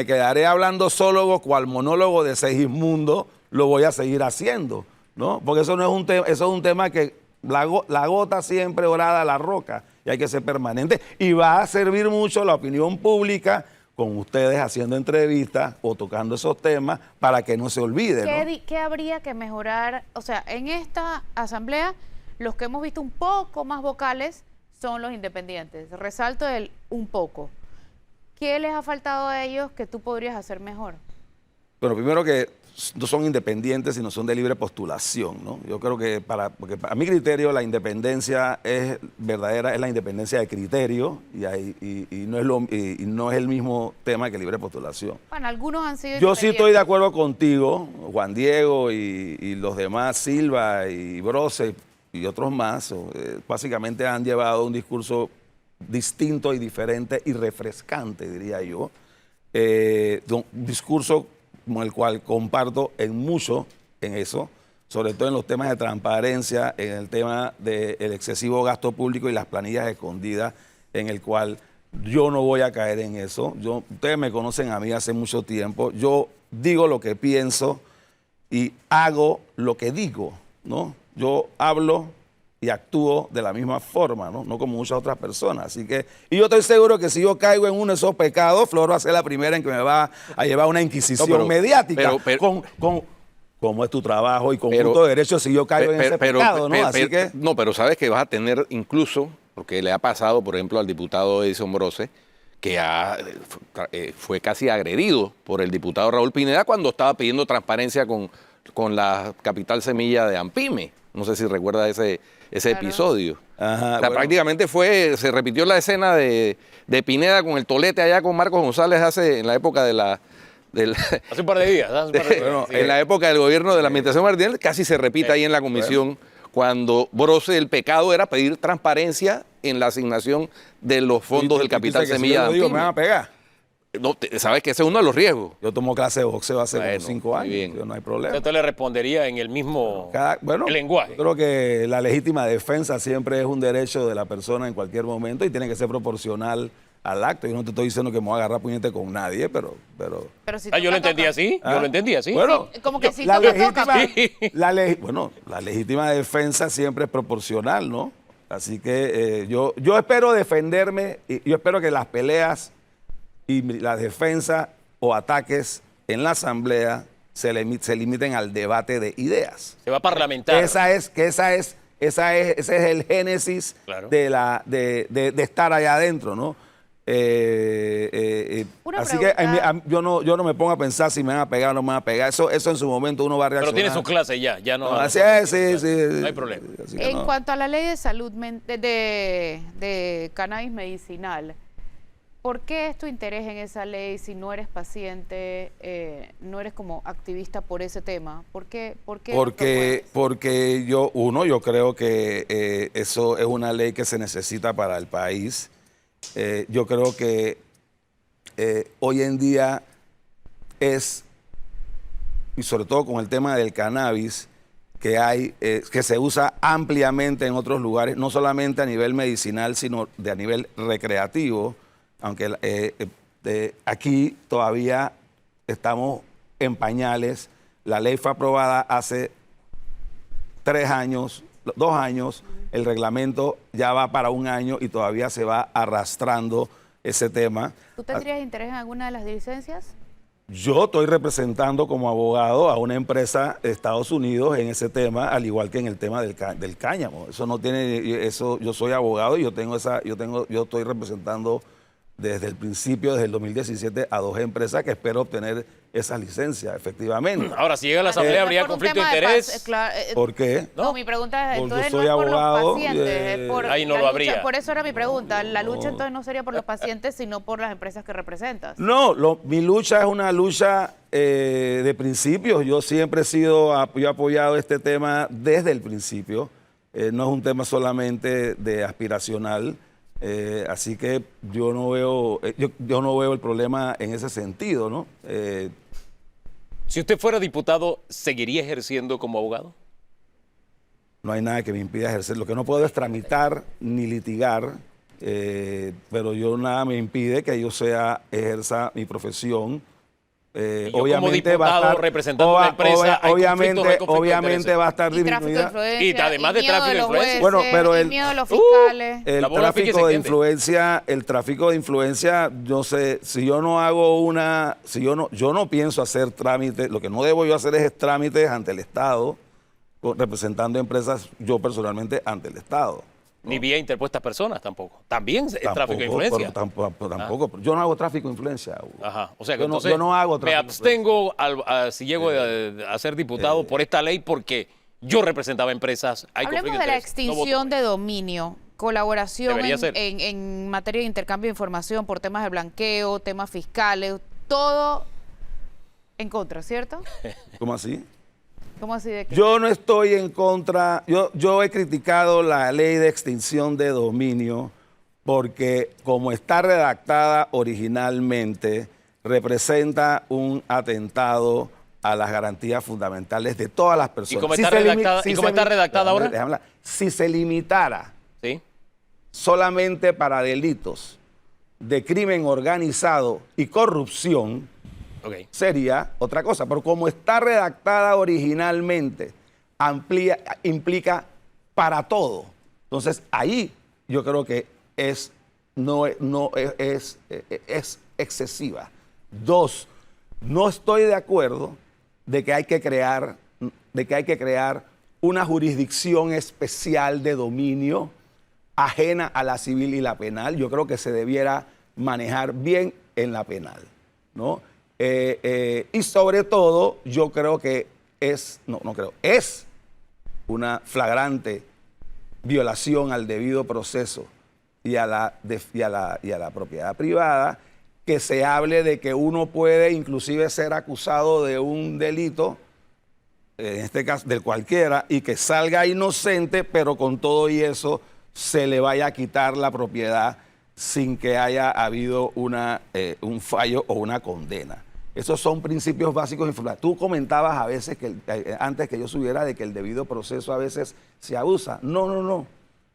Speaker 4: quedaré hablando sólogo cual monólogo de Segismundo, lo voy a seguir haciendo, ¿no? Porque eso no es un tema, eso es un tema que la gota siempre orada a la roca y hay que ser permanente. Y va a servir mucho la opinión pública con ustedes haciendo entrevistas o tocando esos temas para que no se olvide, ¿no?
Speaker 2: ¿Qué habría que mejorar? O sea, en esta asamblea, los que hemos visto un poco más vocales son los independientes. Resalto el un poco. ¿Qué les ha faltado a ellos que tú podrías hacer mejor?
Speaker 4: Bueno, primero que no son independientes, sino son de libre postulación, ¿no? Yo creo que porque a mi criterio la independencia es verdadera, es la independencia de criterio y no es el mismo tema que libre postulación.
Speaker 2: Bueno, algunos han sido
Speaker 4: Yo sí estoy de
Speaker 2: independientes.
Speaker 4: acuerdo contigo, Juan Diego y los demás, Silva y Brose y otros más, básicamente han llevado un discurso distinto y diferente y refrescante, diría yo. Un discurso con el cual comparto en mucho en eso, sobre todo en los temas de transparencia, en el tema del excesivo gasto público y las planillas escondidas, en el cual yo no voy a caer en eso. Ustedes me conocen a mí hace mucho tiempo. Yo digo lo que pienso y hago lo que digo, ¿no? Yo hablo y actúo de la misma forma, ¿no? No como muchas otras personas. Así que, y yo estoy seguro que si yo caigo en uno de esos pecados, Flor va a ser la primera en que me va a llevar una inquisición mediática con cómo es tu trabajo y con punto de derecho si yo caigo en ese pecado, ¿no? Así que...
Speaker 1: No, pero sabes que vas a tener incluso, porque le ha pasado, por ejemplo, al diputado Edison Brose, que fue casi agredido por el diputado Raúl Pineda cuando estaba pidiendo transparencia con la capital semilla de Ampime. No sé si recuerda ese
Speaker 2: Claro.
Speaker 1: episodio.
Speaker 4: Ajá,
Speaker 1: O sea,
Speaker 4: bueno.
Speaker 1: prácticamente se repitió la escena de Pineda con el tolete allá con Marcos González en la época
Speaker 3: Hace un par de días. Hace un par de días.
Speaker 4: Bueno,
Speaker 1: en la época del gobierno de la administración Martínez, casi se repite ahí en la comisión, cuando Brose, el pecado era pedir transparencia en la asignación de los fondos del capital
Speaker 4: Dice que
Speaker 1: semilla
Speaker 4: si yo lo digo,
Speaker 1: de
Speaker 4: me van a
Speaker 1: Ampime.
Speaker 4: pegar.
Speaker 1: No, sabes que ese es uno de los riesgos.
Speaker 4: Yo tomo clase de boxeo hace
Speaker 1: Bueno,
Speaker 4: como 5
Speaker 1: muy
Speaker 4: años,
Speaker 1: bien.
Speaker 4: yo no hay problema.
Speaker 3: Usted le respondería en el mismo lenguaje.
Speaker 4: Yo creo que la legítima defensa siempre es un derecho de la persona en cualquier momento y tiene que ser proporcional al acto. Yo no te estoy diciendo que me voy a agarrar puñete con nadie, pero
Speaker 2: Pero si
Speaker 3: Yo lo
Speaker 2: toca,
Speaker 3: entendí
Speaker 2: toca.
Speaker 3: así. Yo lo entendí así.
Speaker 4: bueno,
Speaker 2: Como que si
Speaker 4: la
Speaker 2: toca,
Speaker 4: legítima,
Speaker 2: toca.
Speaker 4: bueno, la legítima defensa siempre es proporcional, ¿no? Así que yo espero defenderme y yo espero que las peleas y las defensas o ataques en la asamblea se limiten al debate de ideas.
Speaker 3: Se va a parlamentar.
Speaker 4: Ese es el génesis
Speaker 3: Claro.
Speaker 4: de estar allá adentro, ¿no?
Speaker 2: Una
Speaker 4: Así que
Speaker 2: pregunta.
Speaker 4: yo no me pongo a pensar si me van a pegar o no me van a pegar. Eso en su momento uno va a reaccionar.
Speaker 3: Pero tiene su clase ya no.
Speaker 4: Así es, sí.
Speaker 3: No hay problema.
Speaker 4: Así que
Speaker 2: En
Speaker 4: no.
Speaker 2: cuanto a la ley de salud de cannabis medicinal, ¿por qué es tu interés en esa ley si no eres paciente, no eres como activista por ese tema? ¿Por qué lo promueves?
Speaker 4: Porque yo creo que eso es una ley que se necesita para el país. Yo creo que hoy en día y sobre todo con el tema del cannabis, que se usa ampliamente en otros lugares, no solamente a nivel medicinal, sino a nivel recreativo, aunque aquí todavía estamos en pañales. La ley fue aprobada hace 2 años, el reglamento ya va para 1 año y todavía se va arrastrando ese tema.
Speaker 2: ¿Tú tendrías interés en alguna de las licencias?
Speaker 4: Yo estoy representando como abogado a una empresa de Estados Unidos en ese tema, al igual que en el tema del cáñamo. Yo soy abogado y yo estoy representando desde el principio, desde el 2017, a 2 empresas que espero obtener esas licencias, efectivamente.
Speaker 3: Ahora, si llega a la asamblea,
Speaker 2: No,
Speaker 3: habría
Speaker 2: por un
Speaker 3: conflicto de
Speaker 2: tema
Speaker 3: interés.
Speaker 4: ¿Por qué?
Speaker 2: No, mi pregunta es,
Speaker 4: Porque
Speaker 2: entonces
Speaker 4: yo
Speaker 2: no es
Speaker 4: soy
Speaker 2: por
Speaker 4: abogado,
Speaker 2: los pacientes, es por
Speaker 3: ahí no
Speaker 2: la
Speaker 3: lo
Speaker 2: lucha.
Speaker 3: habría.
Speaker 2: Por eso era mi pregunta, la lucha entonces no sería por los pacientes, sino por las empresas que representas.
Speaker 4: No, mi lucha es una lucha de principios. Yo siempre yo he apoyado este tema desde el principio. No es un tema solamente de aspiracional. Así que yo no veo el problema en ese sentido, ¿no?
Speaker 3: Si usted fuera diputado, ¿seguiría ejerciendo como abogado?
Speaker 4: No hay nada que me impida ejercer. Lo que no puedo es tramitar ni litigar, pero nada me impide que yo ejerza mi profesión
Speaker 3: Y yo como
Speaker 4: obviamente va a
Speaker 3: diputado
Speaker 4: estar
Speaker 3: representando una empresa, hay
Speaker 4: obviamente va a estar
Speaker 2: Y tráfico de
Speaker 4: disminuida.
Speaker 2: influencia.
Speaker 3: Y además de
Speaker 2: miedo
Speaker 3: tráfico de
Speaker 2: los
Speaker 3: influencia.
Speaker 2: jueces,
Speaker 4: Bueno, pero
Speaker 2: y
Speaker 4: el-
Speaker 2: miedo de los fiscales.
Speaker 4: El
Speaker 3: La bola pique
Speaker 4: tráfico
Speaker 3: se
Speaker 4: de
Speaker 3: entiende.
Speaker 4: influencia, yo sé, si yo no hago yo no pienso hacer trámites, lo que no debo yo hacer es trámites ante el Estado, representando empresas yo personalmente ante el Estado.
Speaker 3: Ni vía interpuestas personas tampoco. También es tráfico de influencia.
Speaker 4: Tampoco. Yo no hago tráfico de influencia, Hugo.
Speaker 3: Ajá. O sea que
Speaker 4: Yo no-
Speaker 3: entonces
Speaker 4: yo no hago
Speaker 3: me
Speaker 4: tráfico de
Speaker 3: abstengo si llego a ser diputado por esta ley porque yo representaba empresas. Hay
Speaker 2: Hablemos
Speaker 3: conflicto
Speaker 2: de la
Speaker 3: interés. No voto
Speaker 2: extinción
Speaker 3: por
Speaker 2: de
Speaker 3: ella.
Speaker 2: dominio, colaboración
Speaker 3: Debería ser.
Speaker 2: en materia de intercambio de información por temas de blanqueo, temas fiscales, todo en contra, ¿cierto?
Speaker 4: ¿Cómo así?
Speaker 2: ¿Cómo así de qué?
Speaker 4: Yo no estoy en contra, yo he criticado la ley de extinción de dominio porque como está redactada originalmente, representa un atentado a las garantías fundamentales de todas las personas.
Speaker 3: ¿Y cómo está redactada ahora?
Speaker 4: Déjame hablar. Si se limitara
Speaker 3: ¿Sí?
Speaker 4: solamente para delitos de crimen organizado y corrupción,
Speaker 3: Ok.
Speaker 4: sería otra cosa, pero como está redactada originalmente, implica para todo. Entonces ahí yo creo que es excesiva. Dos, no estoy de acuerdo de que hay que crear una jurisdicción especial de dominio ajena a la civil y la penal. Yo creo que se debiera manejar bien en la penal, ¿no? Y sobre todo, yo creo que es una flagrante violación al debido proceso y a la propiedad privada que se hable de que uno puede inclusive ser acusado de un delito, en este caso del cualquiera, y que salga inocente, pero con todo y eso se le vaya a quitar la propiedad sin que haya habido un fallo o una condena. Esos son principios básicos informales. Tú comentabas a veces, antes que yo subiera, de que el debido proceso a veces se abusa. No.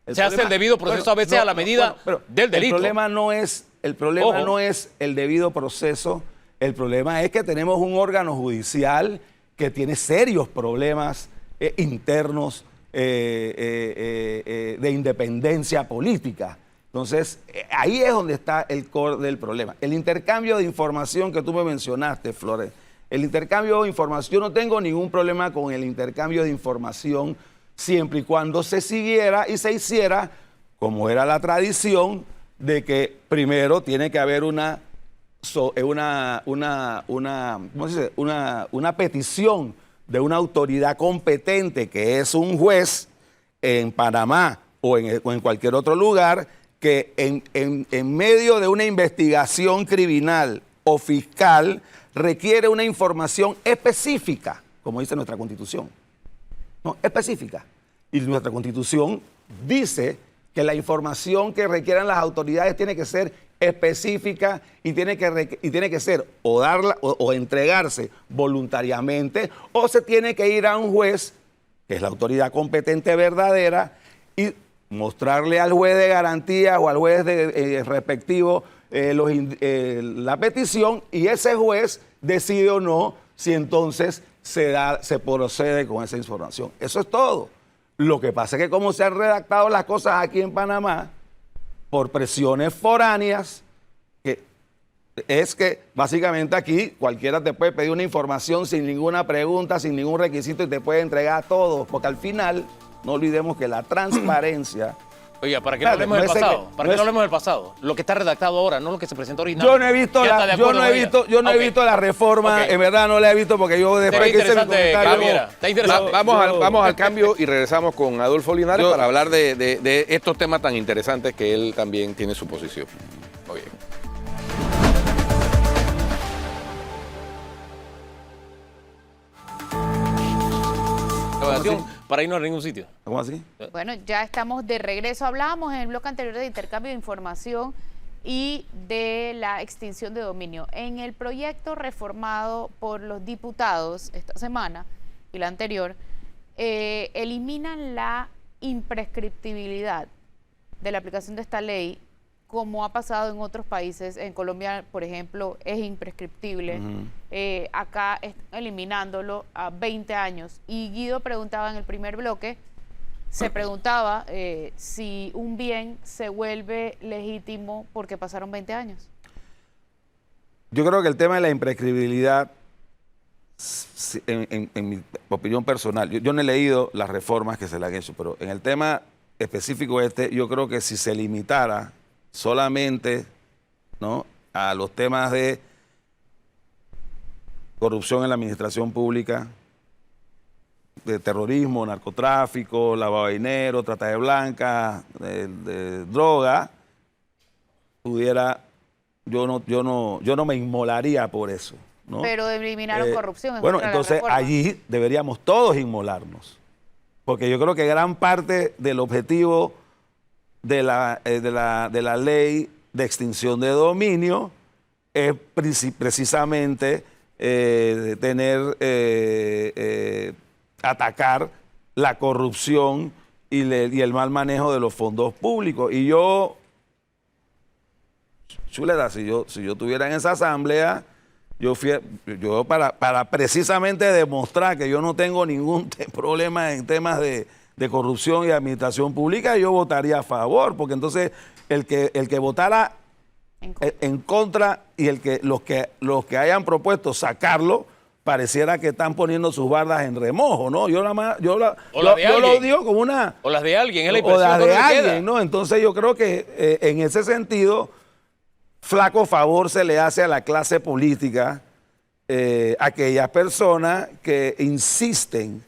Speaker 3: Se hace el debido proceso a veces a la medida del delito.
Speaker 4: El problema no es el debido proceso. El problema es que tenemos un órgano judicial que tiene serios problemas internos de independencia política. Entonces, ahí es donde está el core del problema. El intercambio de información que tú me mencionaste, Flores, el intercambio de información, yo no tengo ningún problema con el intercambio de información siempre y cuando se siguiera y se hiciera como era la tradición de que primero tiene que haber una petición de una autoridad competente que es un juez en Panamá o en cualquier otro lugar que en medio de una investigación criminal o fiscal requiere una información específica, como dice nuestra Constitución. No, específica. Y nuestra Constitución dice que la información que requieran las autoridades tiene que ser específica y tiene que ser o darla o entregarse voluntariamente, o se tiene que ir a un juez, que es la autoridad competente verdadera, y mostrarle al juez de garantía o al juez respectivo la petición, y ese juez decide o no si entonces se procede con esa información. Eso es todo. Lo que pasa es que como se han redactado las cosas aquí en Panamá, por presiones foráneas, es que básicamente aquí cualquiera te puede pedir una información sin ninguna pregunta, sin ningún requisito, y te puede entregar todo, porque al final no olvidemos que la transparencia...
Speaker 3: Oiga, ¿para qué no hablemos del pasado? ¿Para qué no hablemos del pasado? Lo que está redactado ahora, no lo que se presentó originalmente.
Speaker 4: Yo no he visto la reforma, en verdad no la he visto porque yo después que hice mi comentario...
Speaker 3: Está interesante.
Speaker 1: Vamos al cambio y regresamos con Adolfo Linares para hablar de estos temas tan interesantes que él también tiene su posición. Muy bien.
Speaker 3: Para irnos a ningún sitio.
Speaker 4: ¿Cómo así?
Speaker 2: Bueno, ya estamos de regreso. Hablábamos en el bloque anterior de intercambio de información y de la extinción de dominio. En el proyecto reformado por los diputados esta semana y la anterior, eliminan la imprescriptibilidad de la aplicación de esta ley como ha pasado en otros países. En Colombia, por ejemplo, es imprescriptible. Acá están eliminándolo a 20 años. Y Guido preguntaba en el primer bloque, se preguntaba si un bien se vuelve legítimo porque pasaron 20 años.
Speaker 4: Yo creo que el tema de la imprescriptibilidad, en mi opinión personal, yo no he leído las reformas que se le han hecho, pero en el tema específico yo creo que si se limitara solamente, ¿no?, a los temas de corrupción en la administración pública, de terrorismo, narcotráfico, lavado de dinero, trata de blancas, de droga, yo no me inmolaría por eso, ¿no?
Speaker 2: Pero eliminaron corrupción. Es
Speaker 4: Bueno,
Speaker 2: otra de las
Speaker 4: entonces
Speaker 2: reformas.
Speaker 4: allí deberíamos todos inmolarnos, porque yo creo que gran parte del objetivo de la ley de extinción de dominio es precisamente atacar la corrupción y el mal manejo de los fondos públicos. Y yo, Chuleta, si yo estuviera en esa asamblea, yo para precisamente demostrar que yo no tengo ningún problema en temas de corrupción y administración pública, yo votaría a favor, porque entonces el que votara en contra y los que hayan propuesto sacarlo, pareciera que están poniendo sus bardas en remojo, ¿no? Yo lo digo como una...
Speaker 3: O las de alguien, es la
Speaker 4: O
Speaker 3: impresión
Speaker 4: las
Speaker 3: que
Speaker 4: de
Speaker 3: uno le queda.
Speaker 4: alguien, ¿no? Entonces yo creo que en ese sentido, flaco favor se le hace a la clase política, aquellas personas que insisten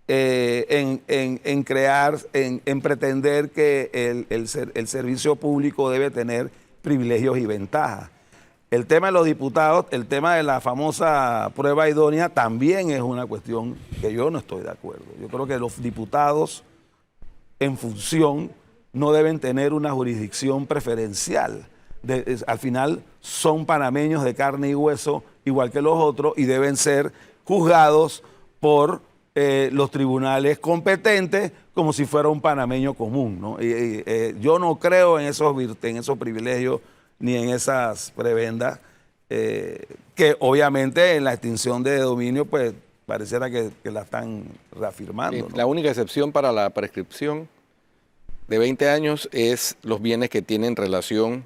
Speaker 4: en crear, en pretender que el servicio público debe tener privilegios y ventajas. El tema de los diputados, el tema de la famosa prueba idónea, también es una cuestión que yo no estoy de acuerdo. Yo creo que los diputados en función no deben tener una jurisdicción preferencial. Al final son panameños de carne y hueso, igual que los otros, y deben ser juzgados por los tribunales competentes como si fuera un panameño común, ¿no? Yo no creo en esos privilegios ni en esas prebendas, que obviamente en la extinción de dominio pues pareciera que la están reafirmando, ¿no?
Speaker 1: La única excepción para la prescripción de 20 años es los bienes que tienen relación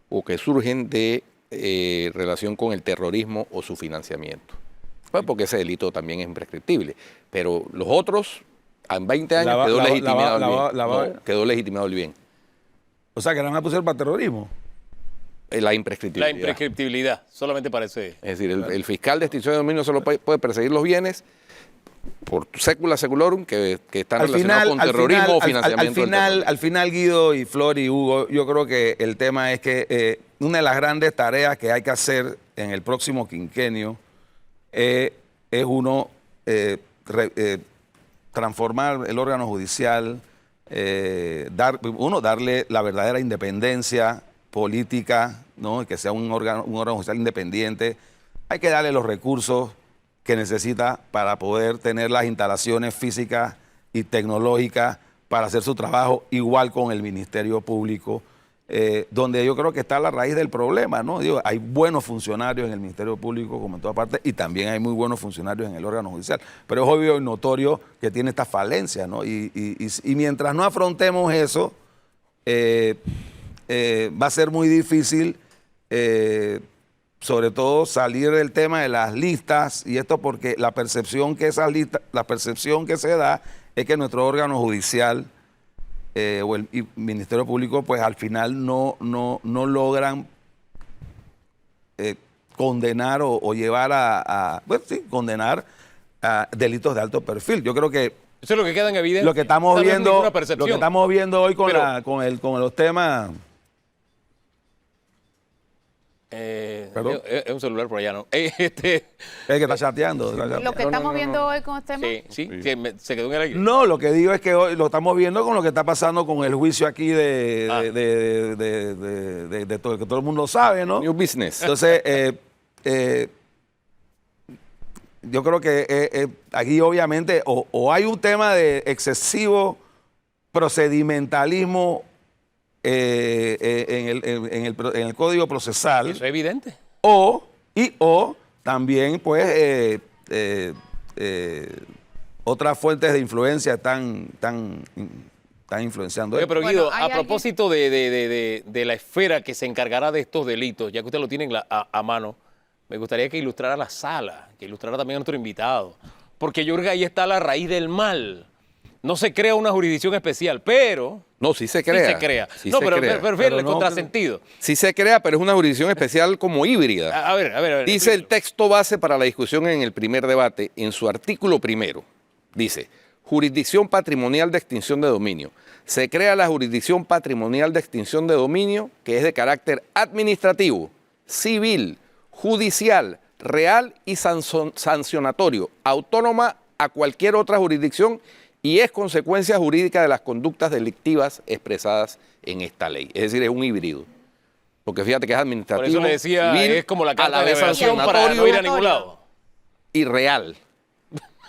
Speaker 1: o que surgen de relación con el terrorismo o su financiamiento. Pues porque ese delito también es imprescriptible. Pero los otros, en 20 años quedó legitimado el bien.
Speaker 4: O sea, que nada más pusieron para terrorismo.
Speaker 1: La imprescriptibilidad.
Speaker 3: La imprescriptibilidad, solamente parece.
Speaker 1: Es decir, el fiscal de extinción de dominio solo puede perseguir los bienes por sécula seculorum que están relacionados con terrorismo o financiamiento del terrorismo.
Speaker 4: Al final, Guido y Flor y Hugo, yo creo que el tema es que una de las grandes tareas que hay que hacer en el próximo quinquenio es transformar el órgano judicial, darle la verdadera independencia política, ¿no? Que sea un órgano judicial independiente. Hay que darle los recursos que necesita para poder tener las instalaciones físicas y tecnológicas para hacer su trabajo, igual con el Ministerio Público, donde yo creo que está la raíz del problema, ¿no? Digo, hay buenos funcionarios en el Ministerio Público, como en toda parte, y también hay muy buenos funcionarios en el órgano judicial, pero es obvio y notorio que tiene esta falencia, ¿no? Y mientras no afrontemos eso, va a ser muy difícil, sobre todo salir del tema de las listas, y esto porque la percepción que se da es que nuestro órgano judicial o el Ministerio Público, pues al final no logran condenar o llevar condenar a delitos de alto perfil. Yo creo que
Speaker 3: eso es lo que queda en evidencia.
Speaker 4: Lo que estamos
Speaker 3: Tal vez
Speaker 4: viendo,
Speaker 3: ninguna percepción.
Speaker 4: Hoy con los temas. ¿Perdón?
Speaker 3: Es un celular por allá, ¿no?
Speaker 4: Es que está chateando.
Speaker 2: Lo que estamos viendo hoy con este tema.
Speaker 3: Sí, que se quedó en el aire.
Speaker 4: No, lo que digo es que hoy lo estamos viendo con lo que está pasando con el juicio aquí de todo, que todo el mundo sabe, ¿no?
Speaker 1: New business.
Speaker 4: Entonces, yo creo que aquí obviamente o hay un tema de excesivo procedimentalismo en el Código Procesal.
Speaker 3: Eso es evidente.
Speaker 4: O también, pues, otras fuentes de influencia están influenciando.
Speaker 3: Oye, pero
Speaker 2: Bueno,
Speaker 3: Guido,
Speaker 2: ¿hay
Speaker 3: a
Speaker 2: alguien?
Speaker 3: propósito de la esfera que se encargará de estos delitos, ya que usted lo tiene a mano, me gustaría que ilustrara la sala, que ilustrara también a nuestro invitado. Porque yo creo que ahí está la raíz del mal. No se crea una jurisdicción especial, pero...
Speaker 1: No, sí se crea.
Speaker 3: Sí se crea.
Speaker 1: Sí
Speaker 3: no,
Speaker 1: se
Speaker 3: pero
Speaker 1: crea.
Speaker 3: fíjate,
Speaker 4: Pero
Speaker 3: el
Speaker 4: no,
Speaker 3: contrasentido.
Speaker 1: Sí se crea, pero es una jurisdicción especial como híbrida.
Speaker 3: A ver.
Speaker 1: Dice el texto base para la discusión en el primer debate, en su artículo primero, dice, jurisdicción patrimonial de extinción de dominio. Se crea la jurisdicción patrimonial de extinción de dominio, que es de carácter administrativo, civil, judicial, real y sancionatorio, autónoma a cualquier otra jurisdicción y es consecuencia jurídica de las conductas delictivas expresadas en esta ley. Es decir, es un híbrido. Porque fíjate que es administrativo,
Speaker 3: Por eso le decía,
Speaker 1: civil,
Speaker 3: es como la
Speaker 1: a
Speaker 3: carta
Speaker 1: la
Speaker 3: de
Speaker 1: vez
Speaker 3: navegación para
Speaker 1: sancionatorio
Speaker 3: no ir a ningún lado.
Speaker 1: y real.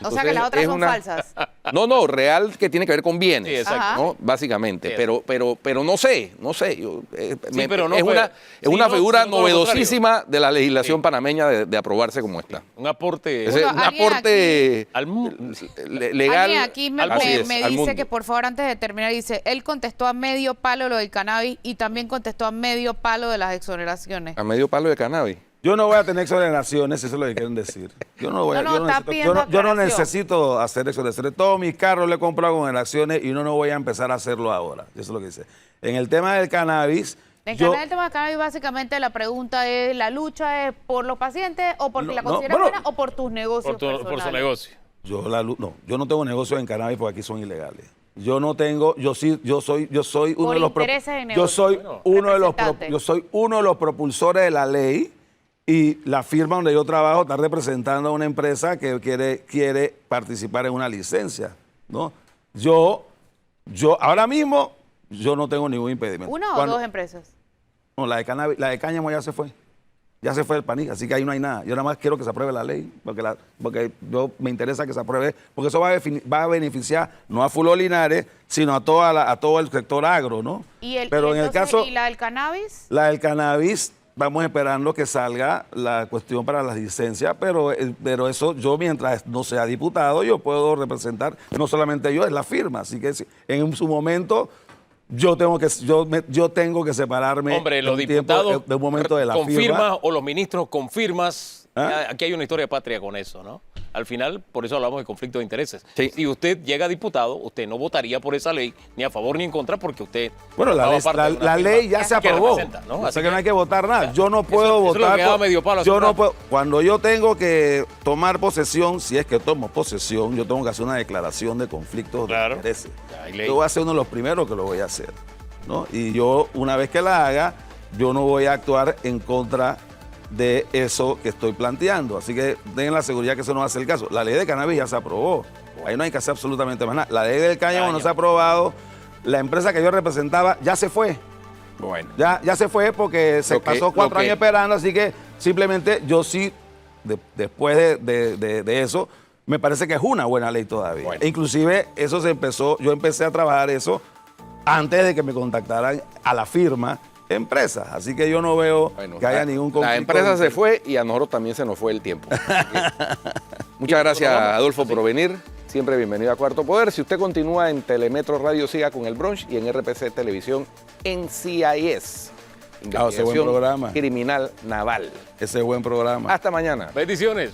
Speaker 2: O sea que las otras
Speaker 1: es
Speaker 2: son falsas.
Speaker 1: No, real que tiene que ver con bienes,
Speaker 3: Sí, exacto.
Speaker 1: ¿no? Básicamente.
Speaker 3: Sí,
Speaker 1: pero no sé. Yo,
Speaker 3: pero no
Speaker 1: es
Speaker 3: fue-
Speaker 1: una,
Speaker 3: sí,
Speaker 1: una
Speaker 3: no,
Speaker 1: figura
Speaker 3: sino todo lo
Speaker 1: novedosísima de la legislación
Speaker 3: Sí.
Speaker 1: panameña de aprobarse como esta.
Speaker 3: Un aporte
Speaker 1: Ese es un
Speaker 2: alguien
Speaker 1: aporte
Speaker 3: al
Speaker 1: legal.
Speaker 2: Alguien aquí me
Speaker 1: así es,
Speaker 2: me
Speaker 1: al
Speaker 2: dice
Speaker 1: mundo.
Speaker 2: que por favor antes de terminar, dice, él contestó a medio palo lo del cannabis y también contestó a medio palo de las exoneraciones.
Speaker 1: A medio palo de cannabis.
Speaker 4: Yo no voy a tener exoneraciones, eso es lo que quieren decir. Yo no, voy a-
Speaker 2: No,
Speaker 4: yo
Speaker 2: está pidiendo
Speaker 4: yo no
Speaker 2: aclaración.
Speaker 4: necesito hacer exoneraciones. Todos mis carros le he comprado con exoneraciones y no voy a empezar a hacerlo ahora. Eso es lo que dice. En el tema del cannabis,
Speaker 2: En
Speaker 4: yo-
Speaker 2: el tema del cannabis básicamente la pregunta es, ¿la lucha es por los pacientes o porque
Speaker 4: No,
Speaker 2: la
Speaker 4: no,
Speaker 2: consideran
Speaker 4: bueno,
Speaker 2: buena o por tus negocios
Speaker 3: por su
Speaker 2: personales?
Speaker 3: negocio.
Speaker 4: yo no tengo negocios en cannabis porque aquí son ilegales. Yo no tengo, yo soy uno
Speaker 2: Por
Speaker 4: de los
Speaker 2: intereses en
Speaker 4: yo
Speaker 2: negocio.
Speaker 4: soy
Speaker 2: Bueno.
Speaker 4: uno de los
Speaker 2: Representante.
Speaker 4: yo soy uno de los propulsores de la ley y la firma donde yo trabajo está representando a una empresa que quiere participar en una licencia, ¿no? Yo ahora mismo yo no tengo ningún impedimento.
Speaker 2: ¿Una o
Speaker 4: Cuando-
Speaker 2: dos empresas?
Speaker 4: No, la de cannabis, la de cáñamo ya se fue. Ya se fue el PANIC, así que ahí no hay nada. Yo nada más quiero que se apruebe la ley, porque me interesa que se apruebe, porque eso va a beneficiar no a Fulvio Linares, sino a todo el sector agro, ¿no? Pero en el caso,
Speaker 2: ¿Y la del cannabis?
Speaker 4: la del cannabis, vamos esperando que salga la cuestión para las licencias, pero eso yo mientras no sea diputado, yo puedo representar, no solamente yo, es la firma. Así que en su momento yo tengo que separarme
Speaker 3: Hombre, los
Speaker 4: de un tiempo,
Speaker 3: diputados
Speaker 4: de un momento de la
Speaker 3: confirmas
Speaker 4: firma.
Speaker 3: o los ministros confirmas.
Speaker 4: ¿Ah?
Speaker 3: Aquí hay una historia patria con eso, ¿no? Al final, por eso hablamos de conflicto de intereses.
Speaker 1: Sí.
Speaker 3: Si usted llega a diputado, usted no votaría por esa ley, ni a favor ni en contra, porque usted...
Speaker 4: Bueno,
Speaker 3: formaba parte de una
Speaker 4: la
Speaker 3: firma
Speaker 4: ley ya se
Speaker 3: que
Speaker 4: aprobó.
Speaker 3: representa, ¿no?
Speaker 4: O
Speaker 3: Así
Speaker 4: sea que no hay que votar nada. Yo no puedo
Speaker 3: eso es lo
Speaker 4: votar.
Speaker 3: que daba medio palo hace
Speaker 4: yo
Speaker 3: un
Speaker 4: no
Speaker 3: rato.
Speaker 4: puedo. Cuando yo tengo que tomar posesión, si es que tomo posesión, yo tengo que hacer una declaración de conflictos
Speaker 3: Claro.
Speaker 4: de intereses.
Speaker 3: Hay ley.
Speaker 4: Yo voy a ser uno de los primeros que lo voy a hacer, ¿no? Y yo, una vez que la haga, yo no voy a actuar en contra de eso que estoy planteando. Así que tengan la seguridad que eso no va a ser el caso. La ley de cannabis ya se aprobó. Ahí no hay que hacer absolutamente más nada. La ley del cáñamo no se ha aprobado. La empresa que yo representaba ya se fue.
Speaker 1: Bueno.
Speaker 4: Ya se fue porque se
Speaker 1: Lo que-
Speaker 4: pasó 4
Speaker 1: lo que-
Speaker 4: años esperando, así que simplemente yo sí, después de eso, me parece que es una buena ley todavía.
Speaker 1: Bueno.
Speaker 4: E inclusive eso yo empecé a trabajar eso antes de que me contactaran a la firma empresas. Así que yo no veo
Speaker 1: Bueno,
Speaker 4: que haya ningún conflicto.
Speaker 1: La empresa
Speaker 4: de
Speaker 1: se fue y a nosotros también se nos fue el tiempo. Muchas gracias, Adolfo, por venir. Siempre bienvenido a Cuarto Poder. Si usted continúa en Telemetro Radio, siga con el brunch y en RPC Televisión en CIS.
Speaker 4: ese buen programa.
Speaker 1: Criminal Naval.
Speaker 4: Ese buen programa.
Speaker 1: Hasta mañana.
Speaker 3: Bendiciones.